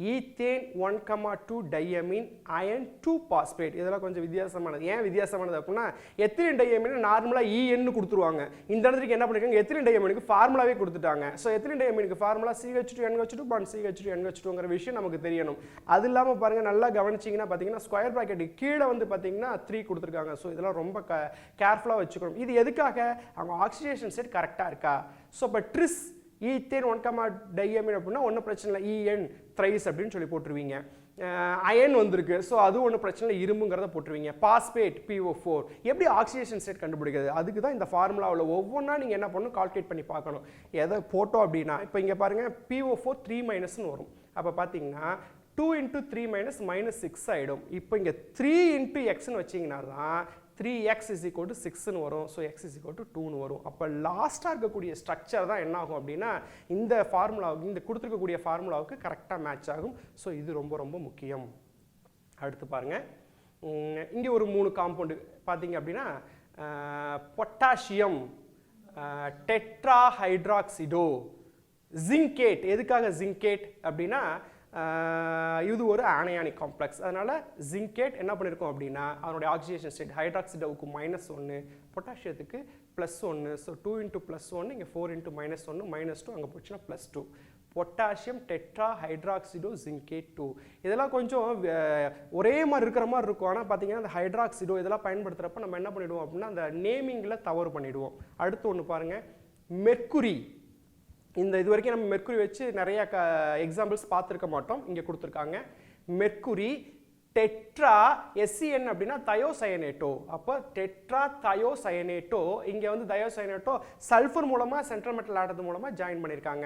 ethane 1,2 diamine iron 2 phosphate. இதெல்லாம் கொஞ்சம் வித்தியாசமானது. ஏன் வித்தியாசமானது அப்படின்னா எத்திலின் டையமீன் நார்மலாக EN கொடுத்துருவாங்க. இந்த இடத்துக்கு என்ன பண்ணிருக்காங்க, எத்திலின் டையமீனுக்கு ஃபார்முலாவே கொடுத்துட்டாங்க. ஸோ எத்திலின் டையமீனுக்கு ஃபார்முலா CH2NH2 CH2NH2ங்கிற விஷயம் நமக்கு தெரியணும். அது இல்லாமல் பாருங்கள், நல்லா கவனிச்சிங்கன்னா பார்த்தீங்கன்னா ஸ்கொயர் ப்ராக்கெட்டு கீழே வந்து பார்த்தீங்கன்னா 3 கொடுத்துருக்காங்க. ஸோ இதெல்லாம் ரொம்ப கேர்ஃபுல்லாக வச்சுக்கணும். இது எதுக்காக, அவங்க ஆக்சிடேஷன் ஸ்டேட் கரெக்டாக இருக்கா. ஸோ இப்போ ட்ரிஸ் ஈத்தேன் 1, டையமீன் அப்படின்னா ஒன்றும் பிரச்சனை இல்லை, EN த்ரைஸ் அப்படின்னு சொல்லி போட்டுருவீங்க. அயன் வந்திருக்கு, ஸோ அது ஒன்றும் பிரச்சனை இல்லை, இரும்புங்கிறத போட்டுருவீங்க. Phosphate PO4. எப்படி ஆக்சிடேஷன் ஸ்டேட் கண்டுபிடிக்கிறது, அதுக்கு தான் இந்த ஃபார்முலாவில் ஒவ்வொன்றா நீங்கள் என்ன பண்ணணும், கால்குலேட் பண்ணி பார்க்கணும். எதை போட்டோம் அப்படின்னா இப்போ இங்கே பாருங்கள் PO4 3- வரும். அப்போ பார்த்தீங்கன்னா 2 × 3 - -6 ஆகிடும். இப்போ இங்கே 3 × xன்னு வச்சிங்கன்னா தான் 3x = 6ன்னு வரும். ஸோ x = 2ன்னு வரும். அப்போ லாஸ்ட்டாக இருக்கக்கூடிய ஸ்ட்ரக்சர் தான் என்ன ஆகும் அப்படின்னா இந்த ஃபார்முலாவுக்கு, இந்த கொடுத்துருக்கக்கூடிய ஃபார்முலாவுக்கு கரெக்டாக மேட்ச் ஆகும். ஸோ இது ரொம்ப ரொம்ப முக்கியம். அடுத்து பாருங்கள், இங்கே ஒரு 3 காம்பவுண்டு பார்த்தீங்க அப்படின்னா பொட்டாசியம் டெட்ராஹைட்ராக்சிடோ ஜிங்கேட். எதுக்காக ஜிங்கேட் அப்படின்னா இது ஒரு ஆனையானிக் காம்ப்ளெக்ஸ். அதனால் ஜிங்கேட் என்ன பண்ணியிருக்கோம் அப்படின்னா அதனுடைய ஆக்சிடேஷன் ஸ்டேட் ஹைட்ராக்சிடோவுக்கு -1, பொட்டாசியத்துக்கு +1. ஸோ 2 × +1, இங்கே 4 × -1 -2, அங்கே போச்சுன்னா +2. Potassium tetra hydroxido zincate 2. இதெல்லாம் கொஞ்சம் ஒரே மாதிரி இருக்கிற மாதிரி இருக்கும். ஆனால் பார்த்தீங்கன்னா அந்த ஹைட்ராக்சிடோ இதெல்லாம் பயன்படுத்துகிறப்ப நம்ம என்ன பண்ணிவிடுவோம் அப்படின்னா அந்த நேமிங்கில் தவறு பண்ணிவிடுவோம். அடுத்து ஒன்று பாருங்கள், மெர்க்குரி. இந்த இது வரைக்கும் நம்ம மெர்க்குரி வச்சு நிறைய எக்ஸாம்பிள்ஸ் பார்த்துருக்க மாட்டோம். இங்கே கொடுத்துருக்காங்க மெர்க்குரி டெட்ரா SCN அப்படின்னா தயோசயனேட்டோ. அப்போ டெட்ரா தயோசயனேட்டோ, இங்கே வந்து தயோசயனேட்டோ சல்ஃபர் மூலமாக சென்ட்ரல் மெட்டல் ஆடுறது மூலமாக ஜாயின் பண்ணியிருக்காங்க.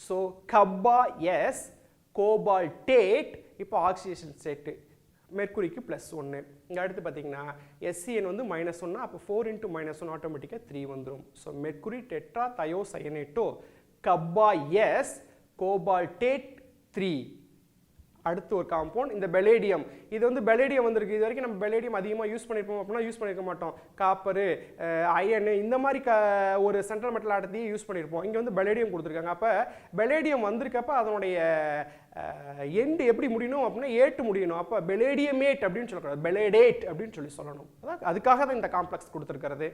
ஸோ கப்பா எஸ் கோபால்டேட். இப்போ ஆக்சிடேஷன் ஸ்டேட்டு மெர்க்குரிக்கு +1. இங்கே அடுத்து பார்த்தீங்கன்னா SCN வந்து -1, அப்போ 4 × -1 ஆட்டோமேட்டிக்காக 3 வந்துடும். ஸோ மெர்க்குரி டெட்ரா தயோசயனேட்டோ கப்பா எஸ் கோபால்டேட் 3. அடுத்து ஒரு காம்பவுண்ட் இந்த பெலேடியம். இது வந்து பெலேடியம் வந்திருக்கு. இது வரைக்கும் நம்ம பெலேடியம் அதிகமாக யூஸ் பண்ணியிருப்போம் அப்படின்னா யூஸ் பண்ணியிருக்க மாட்டோம். காப்பரு, அயனு இந்த மாதிரி ஒரு சென்ட்ரல் மெட்டல் ஆட்டத்தையும் யூஸ் பண்ணியிருப்போம். இங்கே வந்து பெலேடியம் கொடுத்துருக்காங்க. அப்போ பெலேடியம் வந்திருக்கப்ப அதனுடைய எண்டு எப்படி முடியணும் அப்படின்னா ஏட்டு முடியணும். அப்போ பெலேடியமேட் அப்படின்னு சொல்லக்கூடாது, பெலேடேட் அப்படின்னு சொல்லணும். அதான் அதுக்காக தான் இந்த காம்ப்ளெக்ஸ் கொடுத்துருக்கிறது.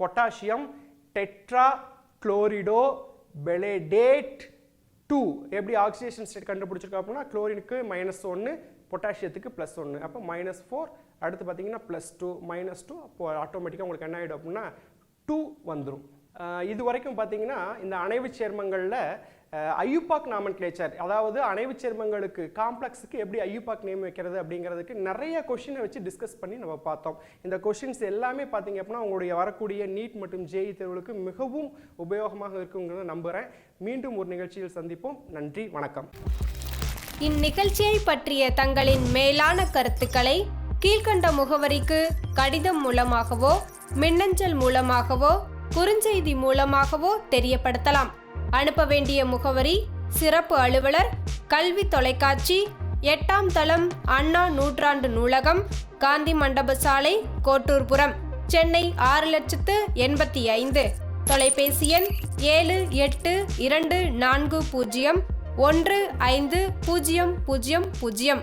பொட்டாசியம் டெட்ரா குளோரிடோ பெலேடேட் 2 எப்படி ஆக்சிடேஷன் ஸ்டேட் கண்டுபிடிச்சிருக்கோம் அப்படின்னா குளோரினுக்கு -1, பொட்டாசியத்துக்கு +1, அப்போ -4, அடுத்து பார்த்தீங்கன்னா +2 -2, அப்போ ஆட்டோமேட்டிக்காக உங்களுக்கு என்ன ஆகிடும் அப்படின்னா 2 வந்துடும். இது வரைக்கும் பார்த்தீங்கன்னா இந்த அணைவு சேர்மங்களில் ஐயூபாக் நாமன்கிளேச்சர், அதாவது அணைவு சேர்மங்களுக்கு காம்ப்ளெக்ஸுக்கு எப்படி ஐயூபாக் நேம் வைக்கிறது அப்படிங்கிறதுக்கு நிறைய கொஷினை வச்சு டிஸ்கஸ் பண்ணி நம்ம பார்த்தோம். இந்த கொஷின்ஸ் எல்லாமே பார்த்தீங்க அப்படின்னா உங்களுடைய வரக்கூடிய நீட் மற்றும் ஜேஇ தேர்வுகளுக்கு மிகவும் உபயோகமாக இருக்குங்கிறத நம்புகிறேன். மீண்டும் ஒரு நிகழ்ச்சியில் சந்திப்போம். நன்றி, வணக்கம். இந்நிகழ்ச்சியை பற்றிய தங்களின் மேலான கருத்துக்களை கீழ்கண்ட முகவரிக்கு கடிதம் மூலமாகவோ மின்னஞ்சல் மூலமாகவோ குறுஞ்செய்தி மூலமாகவோ தெரியப்படுத்தலாம். அனுப்ப வேண்டிய முகவரி: சிறப்பு அலுவலர், கல்வி தொலைக்காட்சி, 8ஆம் தளம், அண்ணா நூற்றாண்டு நூலகம், காந்தி மண்டப சாலை, கோட்டூர்புரம், சென்னை 6,85,000. தொலைபேசி எண் 7824015000.